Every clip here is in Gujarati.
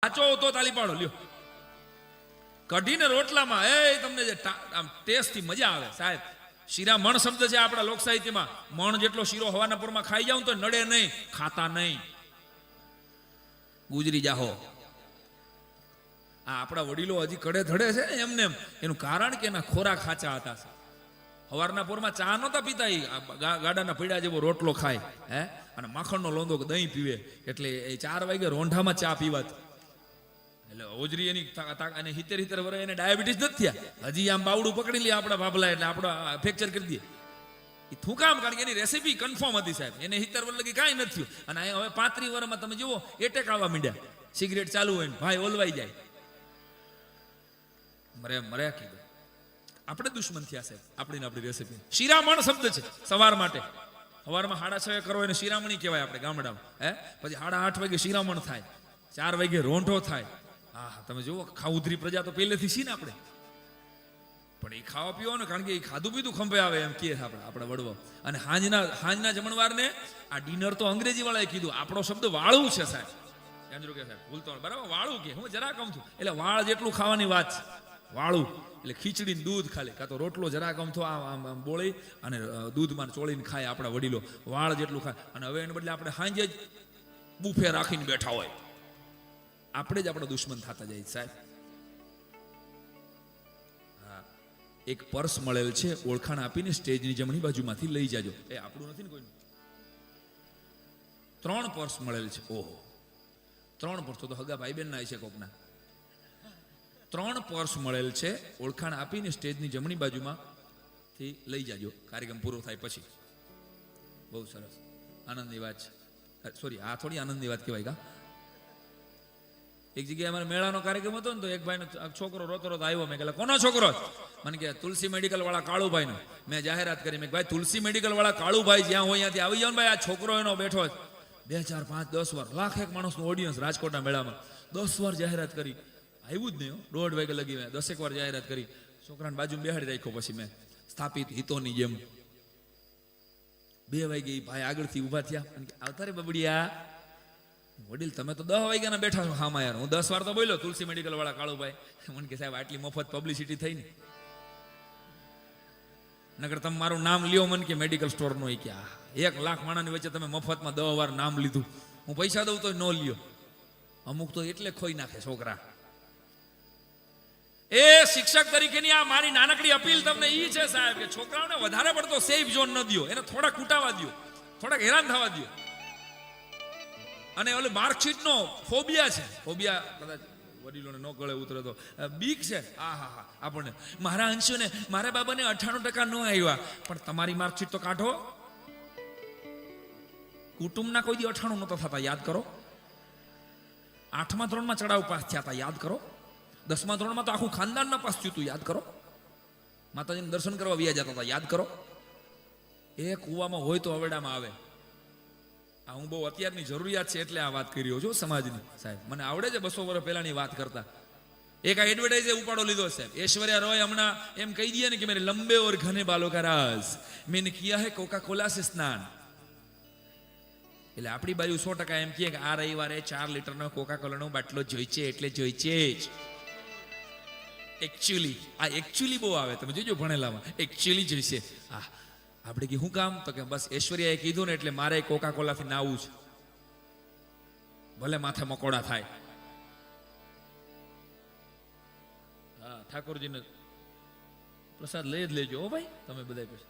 સાચો તો તાલી પાડો લ્યો. કઢીને રોટલામાં તમને જે આમ ટેસ્ટથી મજા આવે સાહેબ. શીરા મણ શબ્દ છે આપણા લોક સાહિત્યમાં. મણ જેટલો શીરો હવાના પૂરમાં ખાઈ જાવ તો નડે નહીં, ખાતા નહીં, ગુજરી જાહો. આ આપણા વડીલો હજી કડે ધડે છે ને એમને એમ. એનું કારણ કે એના ખોરાક ખાચા હતા. હવારના પોરમાં ચા નહોતા પીતા, ગાડાના પીડા જેવો રોટલો ખાય હે અને માખણનો લોંદો દહીં પીવે. એટલે એ 4 વાગે રોંઢામાં ચા પીવાત. એટલે હોજરી એની અને 70 વર્ષ એને ડાયાબિટીસ નથી થયા. હજી આમ બાવડું પકડી લે આપણા બાબલા એટલે આપણો ફ્રેક્ચર કરી દે. એ થૂકામ કારણ કે એની રેસીપી કન્ફર્મ હતી સાહેબ. એને 70 વર્ષ લગી કાંઈ નથી થયું. અને હવે 35 વર્ષમાં તમે જુઓ એટેક આવવા માંડ્યા. સિગરેટ ચાલુ હોય ને ભાઈ ઓલવાઈ જાય. મરે કીધું આપણે દુશ્મન થયા સાહેબ આપણી રેસીપી. શિરામણ શબ્દ છે સવાર માટે. સવારમાં 6:30 કરો એને શિરામણી કહેવાય આપણે ગામડામાં. પછી 8:30 વાગે શિરામણ થાય, 4 વાગે રોંઢો થાય. હા તમે જુઓ ખાઉધરી પ્રજા તો પહેલેથી છીએ ને આપણે. પણ એ ખાવા પીવાનું કારણ કે એ ખાધું પીધું ખંભે આવે એમ કહે આપણા વડવો. અને હાંજના જમણવારને આ ડિનર તો અંગ્રેજી વાળાએ કીધું. આપણો શબ્દ વાળું છે સાહેબ. કે સાહેબ ભૂલતો બરાબર વાળું કે હું જરા કહું છું એટલે વાળ જેટલું ખાવાની વાત છે. વાળું એટલે ખીચડી દૂધ ખાલી કાં તો રોટલો જરા ગમતો આમ બોળી અને દૂધમાં ચોળીને ખાય આપણા વડીલો. વાળ જેટલું ખાય. અને હવે એને બદલે આપણે સાંજે જ બુફે રાખીને બેઠા હોય. આપણે જ આપણા દુશ્મન થતા જાય સાહેબ. હા, એક પર્સ મળેલ છે, ઓળખાણ આપીને સ્ટેજની જમણી બાજુમાંથી લઈ જાજો. એ આપણું નથી ને કોઈનું. 3 પર્સ મળેલ છે. ઓહો 3 પર્સ તો હગા ભાઈ બેન ના છે કોકના. 3 પર્સ મળેલ છે, ઓળખાણ આપીને સ્ટેજની જમણી બાજુમાંથી લઈ જાજો કાર્યક્રમ પૂરો થાય પછી. બહુ સરસ આનંદની વાત છે. સોરી આ થોડી આનંદની વાત કહેવાય કા. એક જગ્યાએ અમારે મેળાનો કાર્યક્રમ હતો ને તો એક ભાઈનો છોકરો રોતો આવ્યો. મેં કહેલા કોનો છોકરો? મને કે તુલસી મેડિકલ વાળા કાળુભાઈનો. મેં જાહેરાત કરી. મેં ભાઈ તુલસી મેડિકલ વાળા કાળુભાઈ જ્યાં હોય ત્યાંથી આવી જાવ ને ભાઈ. આ છોકરો એનો બેઠો 2 4 5 10 વાર લાખ એક માણસનું ઓડિયન્સ રાજકોટના મેળામાં 10 વાર જાહેરાત કરી. આવ્યું જ નહીં. 1:30 વાગે લગી મેં 10 વાર જાહેરાત કરી. છોકરાને બાજુમાં બેહાડી રાખ્યો. પછી મેં સ્થાપિત હિતોની જેમ 2 વાગે ભાઈ આગળથી ઊભા થયા. આવતા રે બબડિયા. વડીલ તમે તો 10 વાગ્યાના બેઠા છો હામાં યાર. હું 10 વાર તો બોલ્યો તુલસી મેડિકલ વાળા કાળુભાઈ. મને કે સાહેબ આટલી મફત પબ્લિસિટી થઈ ને નગર તમે મારું નામ લ્યો. મને કે મેડિકલ સ્ટોર નો કે 1 લાખ માણાની વચ્ચે તમે મફતમાં 10 વાર નામ લીધું. હું પૈસા દઉં તો ન લ્યો. અમુક તો એટલે ખોઈ નાખે છોકરા. એ શિક્ષક તરીકેની આ મારી નાનકડી અપીલ તમને ઈ છે સાહેબ કે છોકરાઓને વધારે પડતો સેફ ઝોન ન દો. એને થોડા કૂટાવા દો, થોડાક હેરાન થવા દો. અને ઓલે માર્કશીટ નો ફોબિયા છે. ફોબિયા કદાચ વડીલોને ન ગળે ઉતરે તો બીક છે. હા આપણને મારા અંશુને મારા બાબાને 98% ન આવ્યા. પણ તમારી માર્કશીટ તો કાઢો. કુટુંબના કોઈ દી 98 નહોતા થતા યાદ કરો. 8મા ધોરણમાં ચડાવ પાસ થયા હતા યાદ કરો. 10મા ધોરણમાં તો આખું ખાનદાન ના પાસ થયું હતું યાદ કરો. માતાજીને દર્શન કરવા વ્યા જતા હતા યાદ કરો. એ કુવામાં હોય તો અવેડામાં આવે. આ હું બહુ અત્યારની જરૂરિયાત છે એટલે આ વાત કરી રહ્યો છું સમાજની સાહેબ. મને આવડે છે 200 વર્ષ પહેલાની વાત કરતા. એક આ એડવર્ટાઇઝે ઉપાડો લીધો સાહેબ. ऐश्वर्या रॉय હમણાં એમ કહી દે ને કે મેરે લંબે ઓર ઘને બાલો કા રાજ મેને કિયા હે કોકા કોલા સે સ્નાન. એટલે આપણી બાજુ 100% એમ કહે કે આ રવિવારે 4 લીટરનો કોકા કોલાનો બાટલો જોઈ છે એટલે જોઈ છે જ. એકચ્યુઅલી બહુ આવે તમે જોજો ભણેલામાં. એકચ્યુઅલી જોઈશે. આપણે કે શું કામ? તો કે બસ ઐશ્વર્યાએ કીધું ને એટલે મારે કોકા કોલાથી નાવું છે. ભલે માથે મકોડા થાય. હા ઠાકોરજીને પ્રસાદ લઈ જ લેજો હો ભાઈ. તમે બધા પછી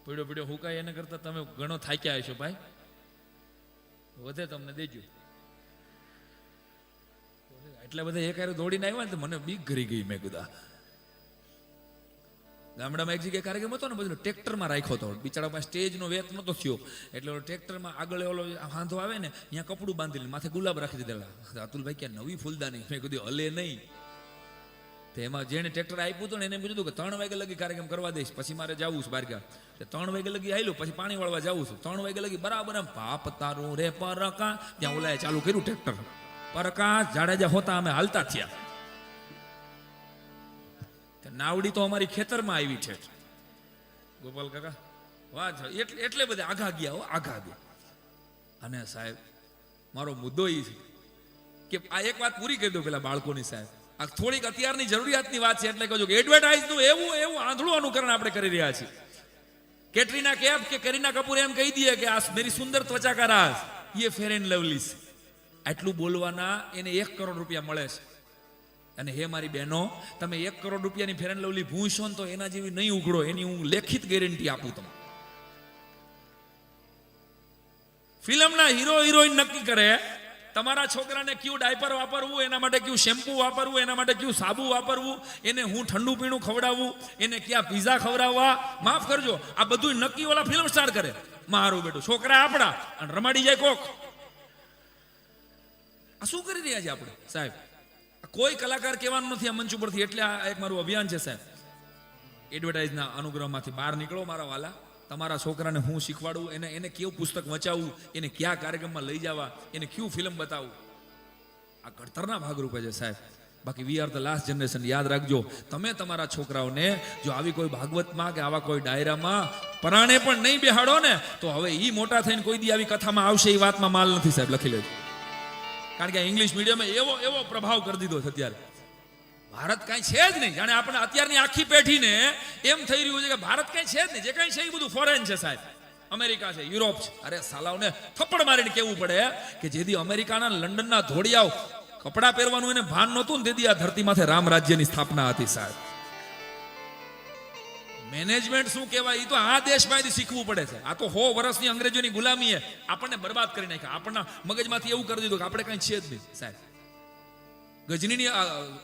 પીડ્યો હુકાય એને કરતા તમે ઘણો થાક્યા હશો ભાઈ. વધે તમને દેજો. એટલા બધા એક હારે દોડીને આવ્યા ને તો મને બીક ઘરી ગઈ. મેં કીધું ગામડામાં એક જગ્યાએ કાર્યક્રમ હતો ને બધું ટ્રેક્ટરમાં રાખ્યો હતો. બિચારા પાસે સ્ટેજનો વેત નતો થયો એટલે ટ્રેક્ટરમાં આગળ ઓલો વાંધો આવે ને ત્યાં કપડું બાંધીને માથે ગુલાબ રાખી દીધેલા. અતુલભાઈ ક્યાં નવી ફૂલદાની. મેં કીધું હલે નહીં. તો એમાં જેને ટ્રેક્ટર આપ્યું હતું ને એને કીધું કે 3 વાગે લગી કાર્યક્રમ કરવા દઈશ પછી મારે જવું છે બારગામ. 3 વાગે લગી આવેલું પછી પાણી વાળવા જવું છું. 3 વાગે લગી બરાબર એમ પાપ તારું રે પરકા ત્યાં ઓલાએ ચાલુ કર્યું ટ્રેક્ટર. પરકા જાડેજા હોતા અમે હાલતા થયા. નાવડી તો અમારી ખેતરમાં આવી છે ગોપાલ કાકા. વાહ એટલે બધા આઘા ગયા. અને સાહેબ મારો મુદ્દો એ છે કે આ એક વાત પૂરી કરી દો પેલા બાળકોની સાહેબ, આ થોડીક અત્યારની જરૂરિયાતની વાત છે એટલે કહું છું કે એડવર્ટાઇઝનું એવું આંધળું અનુકરણ આપણે કરી રહ્યા છીએ. કેટરીના કૈફ કે કરીના કપૂર એમ કહી દે કે આ મેરી સુંદર ત્વચા કા રાજ ये फेयर एंड लवली છે. આટલું બોલવાના એને 1 કરોડ રૂપિયા મળે છે. અને હે મારી બહેનો, તમે 1 કરોડ રૂપિયાની ફેર એન્ડ લવલી ભૂંશો ને તો એના જેવી નહીં ઉઘડો, એની હું લેખિત ગેરંટી આપું તમને. ફિલ્મના હીરો હિરોઈન નક્કી કરે તમારા છોકરાને કયું ડાયપર વાપરવું, એના માટે કયું શેમ્પુ વાપરવું, એના માટે કયું સાબુ વાપરવું, એને હું ઠંડુ પીણું ખવડાવવું, એને ક્યાં પીઝા ખવડાવવા, માફ કરજો આ બધું નક્કી ઓલા ફિલ્મ સ્ટાર કરે. મારું બેટું છોકરા આપણા અને રમાડી જાય કોક. આ શું કરી રહ્યા છે આપણે સાહેબ? કોઈ કલાકાર કહેવાનું નથી આ મંચ ઉપરથી, એટલે આ એક મારું અભિયાન છે સાહેબ. એડવર્ટાઇઝના અનુગ્રહમાંથી બહાર નીકળો મારા વાલા. તમારા છોકરાને હું શીખવાડું, એને કેવું પુસ્તક વચાવવું, એને કયા કાર્યક્રમમાં લઈ જવા, એને કયું ફિલ્મ બતાવવું, આ ઘડતરના ભાગરૂપે છે સાહેબ. બાકી we are the last generation. યાદ રાખજો, તમે તમારા છોકરાઓને જો આવી કોઈ ભાગવતમાં કે આવા કોઈ ડાયરામાં પરાણે પણ નહીં બેહાડો ને તો હવે ઈ મોટા થઈને કોઈ દી આવી કથામાં આવશે એ વાતમાં માલ નથી સાહેબ, લખી લેજો. કારણ કે ઇંગ્લિશ મીડિયમે એવો પ્રભાવ કરી દીધો છે અત્યારે. ભારત કાંઈ છે જ નહીં. જાણે આપણે અત્યારની આખી પેઢીને એમ થઈ રહ્યું છે કે ભારત કાંઈ છે જ નહીં. જે કાંઈ છે એ બધું ફોરેન છે સાહેબ. અમેરિકા છે, યુરોપ છે. અરે સાલાઓને થપ્પડ મારીને કેવું પડે કે જેથી અમેરિકાના લંડનના ધોળિયાઓ કપડાં પહેરવાનું એને ભાન નહોતું ને તેથી આ ધરતી માથે રામ રાજ્યની સ્થાપના હતી સાહેબ. મેનેજમેન્ટ શું કહેવાય એ તો આ દેશમાંથી શીખવું પડે છે. આ તો 100 વર્ષની અંગ્રેજોની ગુલામીએ આપણને બરબાદ કરી નાખ્યા. આપણના મગજમાંથી એવું કરી દીધું કે આપણે કઈ છે જ નહીં સાહેબ. ગજનીની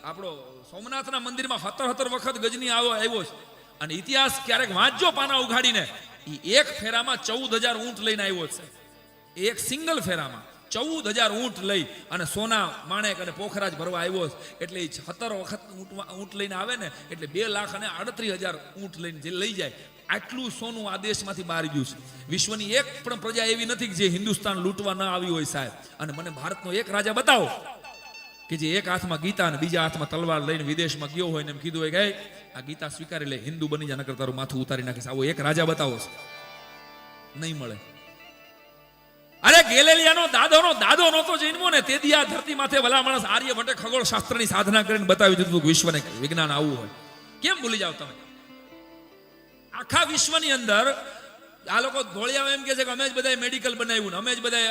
આપણો સોમનાથના મંદિરમાં 17 વખત ગજની આવ્યો છે. અને ઇતિહાસ ક્યારેક વાંચજો પાના ઉઘાડીને, એ એક ફેરામાં 14,000 ઊંટ લઈને આવ્યો છે. એક સિંગલ ફેરામાં 14,000 ઊંટ લઈ અને સોના માણેક અને પોખરાજ ભરવા આવ્યો છે. એટલે 17 વખત ઊંટ લઈને આવે ને એટલે 2,38,000 ઊંટ લઈને જે લઈ જાય, આટલું સોનું આ દેશમાંથી બહાર ગયું છે. વિશ્વની એક પણ પ્રજા એવી નથી જે હિન્દુસ્તાન લૂંટવા ન આવી હોય સાહેબ. અને મને ભારતનો એક રાજા બતાવો કે જે એક હાથમાં ગીતા અને બીજા હાથમાં તલવાર લઈને વિદેશમાં ગયો હોય ને એમ કીધું હોય કે આ ગીતા સ્વીકારી લે, હિન્દુ બની જા, નકર તારું માથું ઉતારી નાખીશ. આવો એક રાજા બતાવો છે, નહીં મળે. અરે ગેલેલિયાનો દાદો નહોતો જન્મો ને તેથી આ ધરતી માથે ભલા માણસ આર્યભટ્ટે ખગોળ શાસ્ત્રની સાધના કરીને બતાવી દીધું કે વિશ્વને વિજ્ઞાન આવું હોય. કેમ ભૂલી જાવ તમે? આખા વિશ્વની અંદર આ લોકો ધોળિયા એમ કે છે કે અમે જ બધાએ મેડિકલ બનાવ્યું, અમે જ બધાએ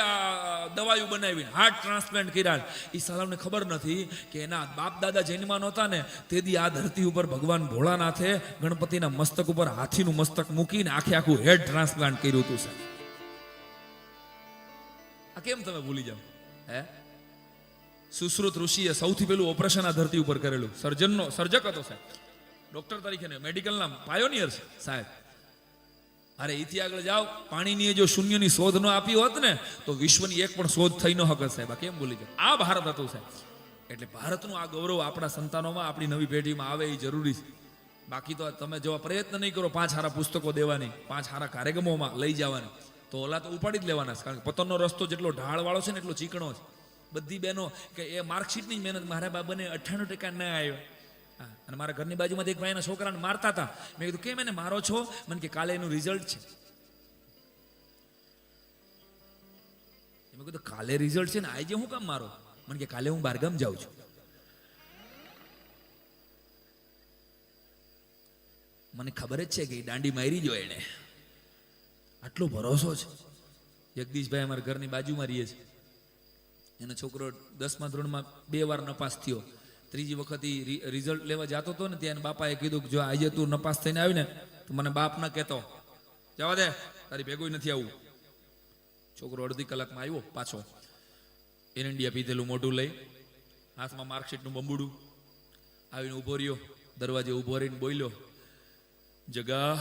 દવાયું બનાવી, હાર્ટ ટ્રાન્સપ્લાન્ટ કર્યા. એ સાલાને ખબર નથી કે એના બાપ દાદા જન્મા નહોતા ને તેથી આ ધરતી ઉપર ભગવાન ભોળાનાથે ગણપતિના મસ્તક ઉપર હાથીનું મસ્તક મૂકીને આખું હેડ ટ્રાન્સપ્લાન્ટ કર્યું હતું સાહેબ. આ કેમ તમે ભૂલી જાવ? હે, સુશ્રુત ઋષિએ સૌથી પહેલું ઓપરેશન આ ધરતી ઉપર કરેલું. સર્જક હતો સાહેબ, ડોક્ટર તરીકે ને મેડિકલના પાયોનિયર છે સાહેબ. અરે ઇથી આગળ જાઓ, પાણીની જો શૂન્યની શોધ ન આપી હોત ને તો વિશ્વની એક પણ શોધ થઈ ન હકત સાહેબ. આ કેમ ભૂલી જાવ? આ ભારત હતું સાહેબ. એટલે ભારતનું આ ગૌરવ આપણા સંતાનોમાં, આપણી નવી પેઢીમાં આવે એ જરૂરી છે. બાકી તો તમે જો પ્રયત્ન નહીં કરો 5 સારા પુસ્તકો દેવાની, 5 સારા કાર્યક્રમોમાં લઈ જવાની, તો ઓલા તો ઉપાડી જ લેવાના છે. કારણ કે પતનનો રસ્તો જેટલો ઢાળવાળો છે ને એટલો ચીકણો છે. બધી બહેનો કે એ માર્કશીટની મહેનત, મારા બાબાને 98% ના આવ્યા. અને મારા ઘરની બાજુમાંથી એક ભાઈના છોકરાને મારતા હતા. મેં કીધું કેમ એને મારો છો? મને કે કાલે એનું રિઝલ્ટ છે. મેં કીધું કાલે રિઝલ્ટ છે ને આજે હું કામ મારો? મને કે કાલે હું બહારગામ જાઉં છું. મને ખબર જ છે કે દાંડી મારી જો એને, આટલો ભરોસો છે. જગદીશભાઈ અમારા ઘરની બાજુમાં રહીએ છે. એનો છોકરો 10મા ધોરણમાં 2 વાર નપાસ થયો. 3જી વખત રિઝલ્ટ લેવા જતો હતો ને ત્યાં બાપાએ કીધું કે જો આજે તું નપાસ થઈને આવી ને તો મને બાપ ન કહેતો, જવા દે, તારી ભેગું નથી આવું. છોકરો અડધી કલાકમાં આવ્યો પાછો, એર ઇન્ડિયા પીધેલું મોઢું લઈ, હાથમાં માર્કશીટનું બંબુડું, આવીને ઊભો રહ્યો. દરવાજે ઊભો રહીને બોલ્યો, જગા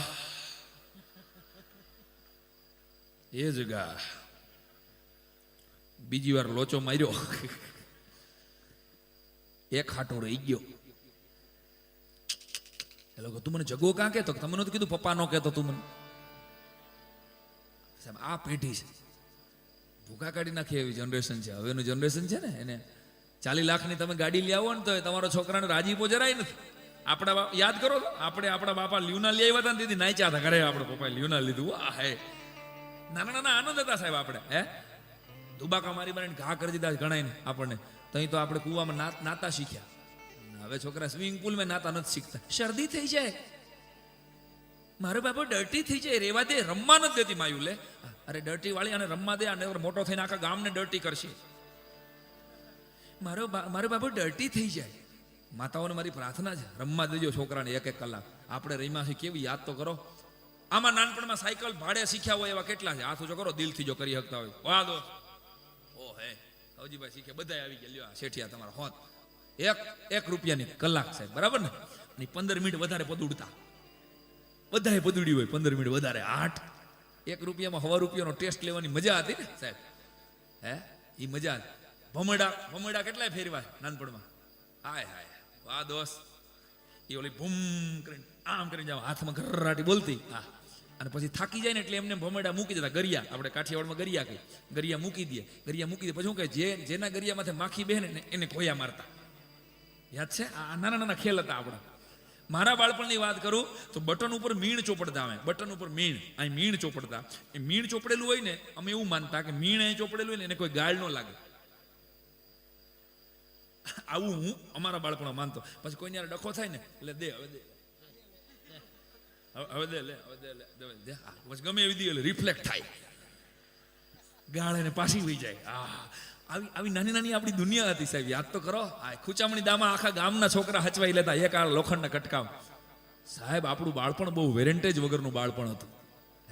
એ જગા. બીજી વાર લોચો માર્યો, એક હાટો રહી ગયો. એ લોકો તું મને જગો કાં કહેતો? તમે નતું કીધું પપ્પા નો કહેતો તું મને? સાહેબ આ પેઢી છે, ભૂખા કાઢી નાખી એવી જનરેશન છે. હવેનું જનરેશન છે ને એને 40 લાખની તમે ગાડી લઈ આવો ને તો તમારો છોકરાને રાજીપો જરાય નથી. આપણા યાદ કરો તો આપણા બાપા લ્યુના લઈ આવ્યા હતા ને દીદી નાચ્યા હતા ઘરે. આપણે પપ્પાએ લ્યુના લીધું. વાહ હે, નાના આનંદ હતા સાહેબ. આપણે હે દુબાકા મારી ઘા કરી દીધા ગણાય ને આપણને. તહીં તો આપણે કૂવામાં નાતા શીખ્યા. હવે છોકરા સ્વિમિંગ પુલમાં નાતા નથી શીખતા. શરદી થઈ જાય, મારો બાપો ડર્ટી થઈ જાય, રેવા દે, રમવા નથી દેતી માયું. લે અરે ડર્ટી વાળી અને રમવા દે, અને મોટો થઈને આખા ગામને ડર્ટી કરશે. મારો બાપો ડર્ટી થઈ જાય. માતાઓને મારી પ્રાર્થના છે, રમવા દેજો છોકરાને 1-1 કલાક. આપણે રમ્યા છીએ કેવી યાદ તો કરો. આમાં નાનપણમાં સાયકલ ભાડે શીખ્યા હોય એવા કેટલા છે, હાથ ઊંચો કરો દિલથી જો કરી શકતા હોય. વાહ દોસ્ત, ઓ હે હવજીભાઈ શીખે, બધા આવી ગયા. લ્યો શેઠિયા તમારા હોત, 1 રૂપિયાની કલાક સાહેબ, બરાબર ને? 15 મિનિટ વધારે પદુડતા, બધાએ પદુડી હોય 15 મિનિટ વધારે. 1 રૂપિયામાં 1.25 રૂપિયાનો ટેસ્ટ લેવાની મજા હતી ને સાહેબ. હે એ મજા હતી. ભમરડા કેટલાય ફેરવા નાનપણમાં. હાય હાય વાહ દોસ્ત, એ ઓલી ભૂમ કરીને આમ કરીને જાવ, હાથમાં ઘરરાટી બોલતી. હા, અને પછી થાકી જાય ને એટલે એમને ભમરડા મૂકી દેતા. ગરિયા, આપણે કાઠિયાવાડમાં ગરિયા કહીએ. ગરિયા મૂકી દે પછી શું કહે, જેના ગરિયા માથે માખી બેહે ને એને ખોયા મારતા. યાદ છે? આ નાના ખેલ હતા આપણા. મારા બાળપણની વાત કરું તો બટન ઉપર મીણ ચોપડતા. અમે બટન ઉપર અહીં મીણ ચોપડતા. એ મીણ ચોપડેલું હોય ને, અમે એવું માનતા કે મીણ અહીં ચોપડેલું હોય ને એને કોઈ ગાળ ન લાગે. આવું હું અમારા બાળપણમાં માનતો. પછી કોઈ યાર ડખો થાય ને એટલે દે, હવે દે, પછી ગમે એવી દે રિફ્લેક્ટ થાય, ગાળ એને પાછી વહી જાય. આવી નાની આપણી દુનિયા હતી સાહેબ. યાદ તો કરો. આ ખૂચામણી દામાં આખા ગામના છોકરા હચવાઈ લેતા, એક આ લોખંડના કટકામ. સાહેબ આપણું બાળપણ બહુ વેરેન્ટેજ વગરનું બાળપણ હતું.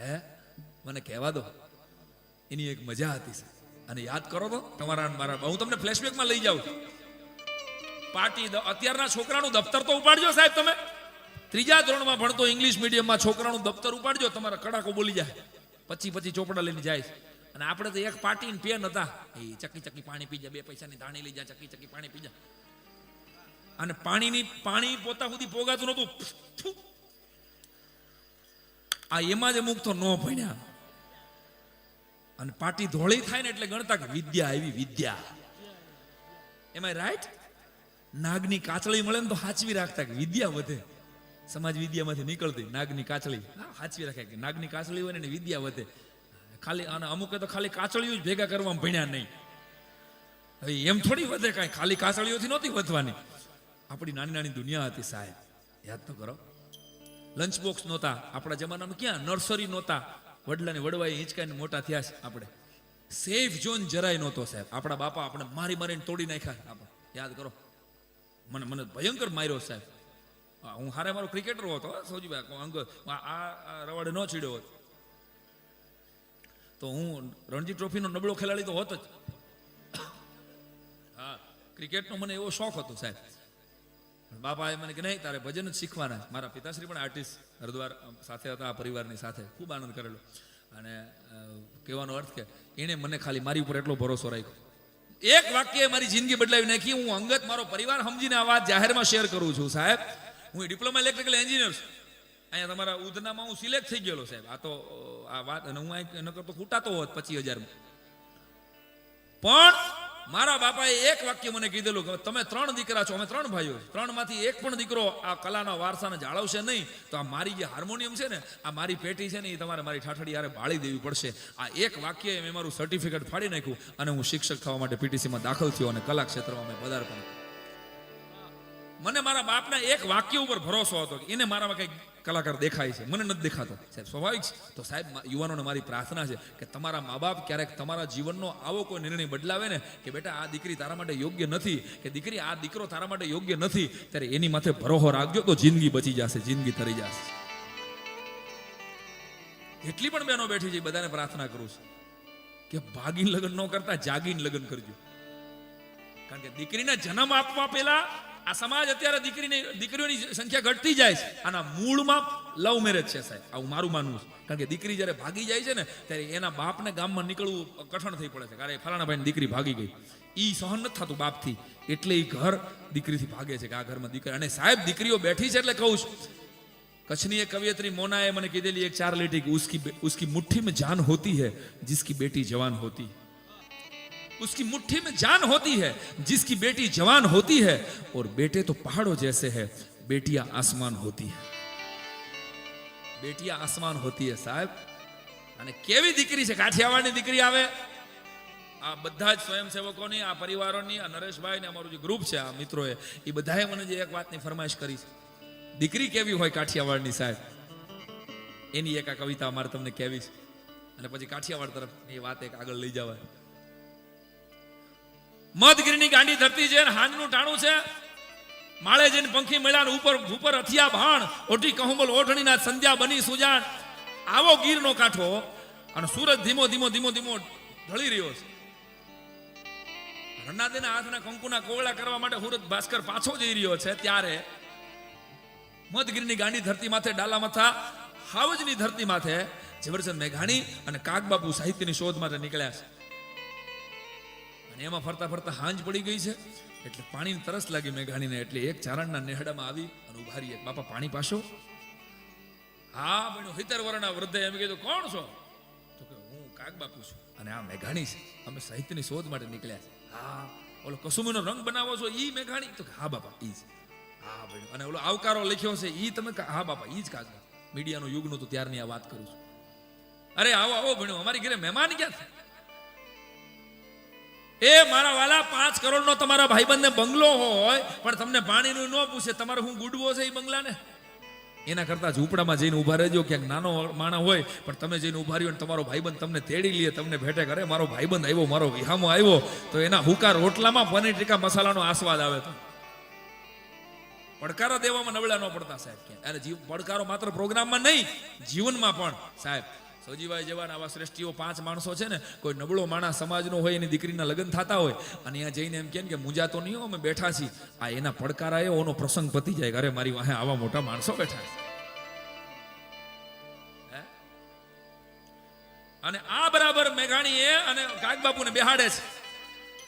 હે મને કહેવા દો, એની એક મજા હતી સાહેબ. અને યાદ કરો તો તમારા મારા, હું તમને ફ્લેશબેકમાં લઈ જાઉં. પાર્ટી, અત્યારના છોકરાનું દફતર તો ઉપાડજો સાહેબ. તમે 3જા ધોરણમાં ભણતો ઇંગ્લિશ મીડિયમમાં છોકરાનું દફતર ઉપાડજો, તમારા કડાકો બોલી જાય. 25 ચોપડા લઈને જાય. અને આપણે તો એક પાર્ટી ને પેન હતા, એ ચકી પાણી પી જા, 2 પૈસાની ધાણી લઈ જા, ચકી પાણી પી જા. અને પાણી પોતા સુધી પોગાતું નતું. આ એમાં જ અમુક તો ન ભણ્યા. અને પાર્ટી ધોળી થાય ને એટલે ગણતા કે વિદ્યા આવી, વિદ્યા. એમાં રાઈટ? નાગની કાચળી મળે ને તો હાચવી રાખતા કે વિદ્યા વધે. સમાજ વિદ્યામાંથી નીકળતી નાગની કાચળી હાચવી રાખે કે નાગની કાચળી હોય ને વિદ્યા વધે. ખાલી અને અમુકે તો ખાલી કાચળીઓ જ ભેગા કરવામાં ભણ્યા નહીં. હવે એમ થોડી વધે, કાંઈ ખાલી કાચળીઓથી નહોતી વધવાની. આપણી નાની દુનિયા હતી સાહેબ. યાદ તો કરો. લંચ બોક્સ નહોતા આપણા જમાનામાં. ક્યાં નર્સરી નહોતા. વડલાને વડવાએ હિંચકાઈને મોટા થયા છે આપણે. સેફ ઝોન જરાય નહોતો સાહેબ. આપણા બાપા આપણે મારીને તોડી નાખ્યા. આપણે યાદ કરો. મને ભયંકર માર્યો સાહેબ. હું હારે મારો ક્રિકેટર હતો સૌજીભાઈ અંગ, આ રવાડે ન ચીડ્યો હોત તો હું રણજી ટ્રોફીનો નબળો ખેલાડી તો હોત જ. હા, ક્રિકેટનો મને એવો શોખ હતો સાહેબ. બાપાએ મને કે નહીં, તારે ભજન જ શીખવાના. મારા પિતાશ્રી પણ આર્ટિસ્ટ હરદ્વાર સાથે હતા, આ પરિવારની સાથે ખૂબ આનંદ કરેલો. અને કહેવાનો અર્થ કે એણે મને ખાલી મારી ઉપર એટલો ભરોસો રાખ્યો. એક વાક્યએ મારી જિંદગી બદલાવી નાખી. હું અંગત મારો પરિવાર સમજીને આ વાત જાહેરમાં શેર કરું છું સાહેબ. હું ડિપ્લોમા ઇલેક્ટ્રિકલ એન્જિનિયર છું. અહીંયા તમારા ઉધનામાં હું સિલેક્ટ થઈ ગયેલો સાહેબ. આ વાત, અને હું એનો કરતો ખૂટાતો હોત 25,000. પણ મારા બાપાએ એક વાક્ય મને કીધેલું કે તમે 3 દીકરા છો, અમે 3 ભાઈઓ, 3માંથી એક પણ દીકરો આ કલાના વારસાને જાળવશે નહીં તો આ મારી જે હાર્મોનિયમ છે ને, આ મારી પેટી છે ને, એ તમારે મારી ઠાઠડી યારે બાળી દેવી પડશે. આ એક વાક્યએ મેં મારું સર્ટિફિકેટ ફાડી નાખ્યું અને હું શિક્ષક થવા માટે પીટીસીમાં દાખલ થયો અને કલા ક્ષેત્રમાં મેં પદાર્પણ. મને મારા બાપના એક વાક્ય ઉપર ભરોસો હતો કે એને મારામાં કંઈક કલાકાર દેખાય છે, મને નથી દેખાતો સાહેબ. સ્વાભાવિક છે. તો સાહેબ યુવાનોને મારી પ્રાર્થના છે કે તમારા મા બાપ ક્યારેક તમારા જીવનનો આવો કોઈ નિર્ણય બદલાવે ને કે બેટા આ દીકરી તારા માટે યોગ્ય નથી, કે દીકરી આ દીકરો તારા માટે યોગ્ય નથી, ત્યારે એની માથે ભરોસો રાખજો તો જિંદગી બચી જશે, જિંદગી તરી જશે. એટલી પણ બહેનો બેઠી છે, બધાને પ્રાર્થના કરું છું કે ભાગીને લગ્ન ન કરતા જાગીને લગ્ન કરજો. કારણ કે દીકરીને જન્મ આપવા પહેલા આ સમાજ અત્યારે દીકરીઓની સંખ્યા ઘટતી જાય છે. આના મૂળમાં લવ મેરેજ છે સાહેબ. આવું મારું માનવું છે. કારણ કે દીકરી જ્યારે ભાગી જાય છે ને ત્યારે એના બાપને ગામમાં નીકળવું કઠણ થઈ પડે છે. કારણ ફલાણા ભાઈની દીકરી ભાગી ગઈ, ઈ સહન નથી થતું બાપથી, એટલે એ ઘર દીકરીથી ભાગે છે કે આ ઘરમાં દીકરી. અને સાહેબ દીકરીઓ બેઠી છે એટલે કહું છું, કચ્છની એક કવિયત્રી મોનાએ મને કીધેલી એક 4 લીટી કે ઉસકી મુઠ્ઠી में जान होती है जिसकी बेटी जवान होती, उसकी मुट्ठी में जान होती है जिसकी बेटी जवान होती है, और बेटे तो पहाड़ों जैसे है, बेटियां आसमान होती है. बेटियां आसमान होती है સાહેબ. અને કેવી દીકરી છે, કાઠિયાવાડની દીકરી આવે આ બધા જ સ્વયંસેવકોની, આ પરિવારોની, આ નરેશભાઈ ને અમારું જે ગ્રુપ છે, આ મિત્રોએ, એ બધાએ મને જે એક વાતની ફરમાઈશ કરી છે, દીકરી કેવી હોય કાઠિયાવાડની સાહેબ, એની એક આ કવિતા અમારે તમને કહેવી છે, અને પછી કાઠિયાવાડ તરફ એ વાત એક આગળ લઈ જવાય. મધગીરની ગાંડી ધરતી છે, હાંજનું ટાણું છે, માળે જઈને પંખી મળ્યા, ઉપર ઉપર અથિયા ભાણ, ઓઠી કહુંબલ ઓઢણીના સંધ્યા બની સુજાણ. આવો ગીરનો કાંઠો, અને સૂરજ ધીમો ધીમો ધીમો ધીમો ઢળી રહ્યો છે. રણાદેના હાથના કંકુના કોવળા કરવા માટે સુરત ભાસ્કર પાછો જઈ રહ્યો છે, ત્યારે મધગીરની ગાંડી ધરતી માથે, ડાલા મથા હાવજની ધરતી માથે ઝવેરચંદ મેઘાણી અને કાગબાપુ સાહિત્યની શોધ માટે નીકળ્યા છે. અને એમાં ફરતા ફરતા હાંજ પડી ગઈ છે, એટલે પાણીની તરસ લાગી મેઘાણીને, એટલે એક ચારણના નેહડામાં આવી અને ઉભા રહી. બાપા પાણી પાશો? હા બન્યું. 70 વર્ષના વૃદ્ધે એમ કીધું, કોણ છો? તો કે હું કાગબાપુ છું, અને આ મેઘાણી છે, અમે સાહિત્યની શોધ માટે નીકળ્યા છે. હા, ઓલો કસુમીનો રંગ બનાવો છો ઈ મેઘાણી? તો હા બાપા ઈ જ. હા બન્યું. અને ઓલો આવકારો લખ્યો છે ઈ તમે? હા બાપા ઈ જ કાગબાપુ. મીડિયાનો યુગનું તો ત્યારની આ વાત કરું છું. અરે આવો આવો ભણ્યો, અમારી ઘરે મહેમાન ક્યાં થાય? એ મારા વાલા 5 કરોડનો તમારા ભાઈબંધને બંગલો હોય, પણ તમને પાણીનું ન પૂછે, તમારે હું ગુડવો છે એ બંગલાને? એના કરતા ઝૂંપડામાં જઈને ઉભા રહેજો. ક્યાંક નાનો માણસ હોય, પણ તમે જઈને ઉભા રહ્યો, તમારો ભાઈબંધ તમને તેડી લે, તમને ભેટે કરે, મારો ભાઈબંધ આવ્યો, મારો વિહામો આવ્યો, તો એના હુકા રોટલામાં પનીર ટીકા મસાલાનો આસ્વાદ આવે. તો પડકારો દેવામાં નબળા ન પડતા સાહેબ ક્યાં. અને પડકારો માત્ર પ્રોગ્રામમાં નહીં, જીવનમાં પણ સાહેબ. સૌજીભાઈ જેવા આવા શ્રેષ્ઠીઓ 5 માણસો છે ને, કોઈ નબળો માણસ સમાજનો હોય, એની દીકરીના લગ્ન થતા હોય, અને અહીંયા જઈને એમ કે મુંજાતો નહીં, અમે બેઠા છીએ, આ એના પડકારા એનો પ્રસંગ પતી જાય. અરે મારી વાહે આવા મોટા માણસો બેઠા છે. અને આ બરાબર મેઘાણીએ અને કાગબાપુને બેહાડે છે,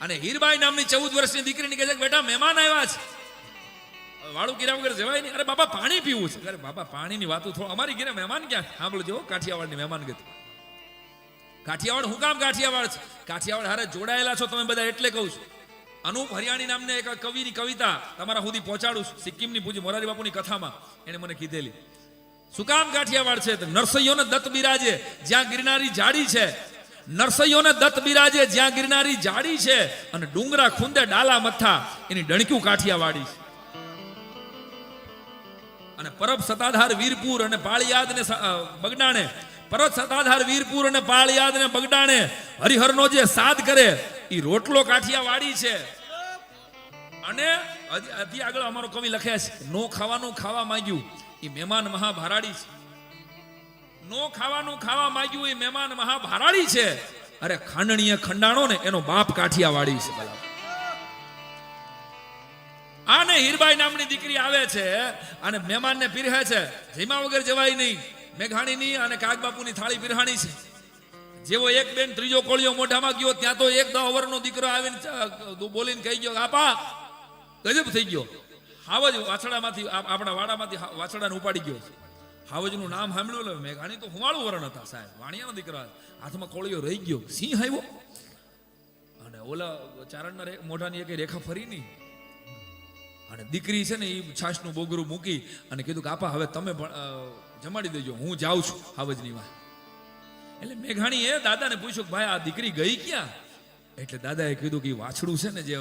અને હીરબાઈ નામની 14 વર્ષની દીકરીની કહે છે કે બેટા મહેમાન આવ્યા છે, વાળું કર્યા વગર જવાય નહીં. અરે બાપા પાણી પીવું છે. અરે બાપા પાણીની વાતો થોડું, અમારી ઘરે મહેમાન ક્યાં? સાંભળજો, કાઠિયાવાડની મહેમાન ગતિ. કાઠિયાવાડ હું કામ કાઠિયાવાડ છે? કાઠિયાવાડ હારે જોડાયેલા છો તમે બધા એટલે કહું છું. અનુપ હરિયાણી નામને એક કવિની કવિતા તમારા સુધી પહોંચાડું છું, સિક્કિમની પૂજી મોરારી બાપુની કથામાં એને મને કીધેલી. શું કામ કાઠિયાવાડ છે? નરસૈયોને દત્ત બિરાજે જ્યાં ગિરનારી જાડી છે, નરસૈયોને દત્ત બિરાજે જ્યાં ગિરનારી જાડી છે, અને ડુંગરા ખુંદે ડાલા મથા એની ડણક્યું કાઠિયાવાડી છે. અને પરબ સતાધાર વીરપુર અને પાળિયાદ ને બગડાણે, પરબ સતાધાર વીરપુર અને પાળિયાદ ને બગડાણે હરિહરનો જે સાદ કરે એ રોટલો કાઠિયાવાડી છે. અને હજી આગળ અમારો કવિ લખે છે, નો ખાવાનું ખાવા માંગ્યું એ મહેમાન મહાભારાડી છે. નો ખાવાનું ખાવા માંગ્યું એ મહેમાન મહાભારાડી છે. અરે ખાંડણીએ ખંડાણો ને એનો બાપ કાઠિયાવાડી છે. બરાબર. આને હીરબાઈ નામની દીકરી આવે છે અને મહેમાનને પીરહે છે, જેમાં વગર જવાય નહીં. મેઘાણીની અને કાગબાપુની થાળી પીરહાણી છે. જેવો એક બેન ત્રીજો કોળિયો મોઢામાં ગયો, ત્યાં તો 10 વર્ષનો દીકરો આવીને બોલીને કહી ગયો, આપા ગજબ થઈ ગયો. હાવજ વાછડામાંથી, આપણા વાડામાંથી વાછડાને ઉપાડી ગયો છે. હાવજનું નામ સાંભળ્યું. મેઘાણી તો હુવાળું વરણ હતા સાહેબ, વાણિયાનો દીકરા, હાથમાં કોળિયો રહી ગયો, સિંહ આવ્યો, અને ઓલા ચારણના મોઢાની એક રેખા ફરી નહીં. અને દીકરી છે ને એ છાશનું બોગરું મૂકી અને કીધું કે આપા હવે તમે જમાડી દેજો, હું જાઉં છું હાવજની વાત. એટલે મેઘાણીએ દાદાને પૂછ્યું કે ભાઈ આ દીકરી ગઈ ક્યાં? એટલે દાદાએ કીધું કે વાછડું છે ને જે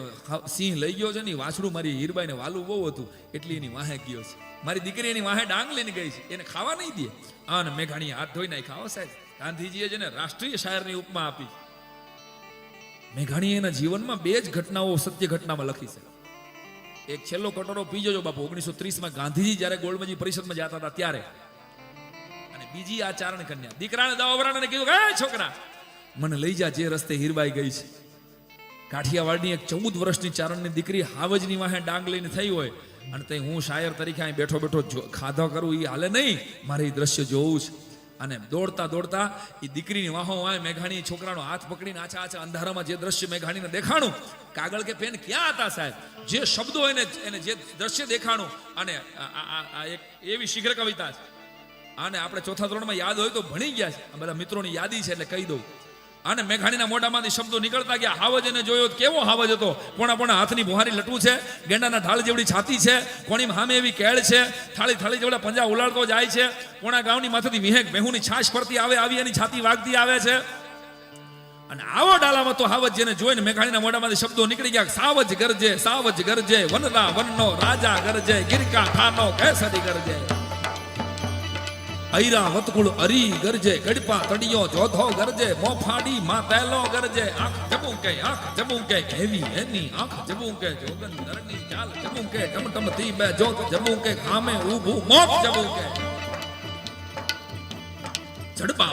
સિંહ લઈ ગયો છે ને, વાછડું મારી હીરબાઈને વાલું બહુ હતું એટલે એની વાહે ગયો છે. મારી દીકરી એની વાહે ડાંગ લઈને ગઈ છે, એને ખાવા નહીં દે. અને મેઘાણીએ હાથ ધોઈ નાખ્યા. હો સાહેબ, ગાંધીજીએ જેને રાષ્ટ્રીય શાયરની ઉપમા આપી, મેઘાણીએ એના જીવનમાં 2 જ ઘટનાઓ સત્ય ઘટનામાં લખી છે. એક છેલ્લો કટોરો પી જજો બાપુ 1930માં ગાંધીજી જ્યારે ગોળમજી પરિષદમાં જતા હતા ત્યારે. અને બીજી આ ચારણ કન્યા દીકરાને દાવરાને કીધું, હે છોકરા મને લઈ જા જે રસ્તે હીરબાઈ ગઈ છે. કાઠિયાવાડની એક 14 વર્ષની ચારણની દીકરી હાવજની વાહે ડાંગ લઈને થઈ હોય, અને તે હું શાયર તરીકે અહીં બેઠો બેઠો ખાધો કરું એ હાલે નહીં, મારે એ દ્રશ્ય જોવું છે. અને દોડતા દોડતા એ દીકરીની વાહો વાય મેઘાણી છોકરાનો હાથ પકડીને આછા આછા અંધારામાં જે દ્રશ્ય મેઘાણીને દેખાણું, કાગળ કે પેન ક્યાં હતા સાહેબ, જે શબ્દો એને જે દ્રશ્ય દેખાણું. અને આ એક એવી શીઘ્ર કવિતા છે, આને આપણે 4થા ધોરણમાં યાદ હોય તો ભણી ગયા છે, આ બધા મિત્રોની યાદી છે એટલે કહી દઉં. અને મેઘાણીના મોઢામાંથી શબ્દો નીકળતા ગયા. હાવજ એને જોયો, કેવો હાવજ હતો, પોણા હાથની બુહારી લટવું છે, ગેંડાના ઢાળ જેવડી છાતી છે, કોણી હામે એવી કેળ છે, થાળી જેવડા પંજા ઉલાળતો જાય છે, પોણા ગામની માથેથી વિહેક ભેહુની છાશ ફરતી આવે આવી એની છાતી વાગતી આવે છે. અને આવો ડાલામાં તો હાવજ જેને જોઈને મેઘાણીના મોઢામાંથી શબ્દો નીકળી ગયા, સાવજ ગરજે વનરા વનનો રાજા ગરજે, ગિરકા ખાનો કેસરી ગરજે, ઐરા વતકુળ અરી ગરજે, ગડપા તડિયો જોધો ગરજે, મોફાડી માં તેલો ગરજે, આંખ જબુકે કેવી એની આંખ જબુકે, જોગન ધરની ચાલ જબુકે, ટમટમ થી બે જોત જબુકે, ખામે ઊભું મોત જબુકે, ઝડપા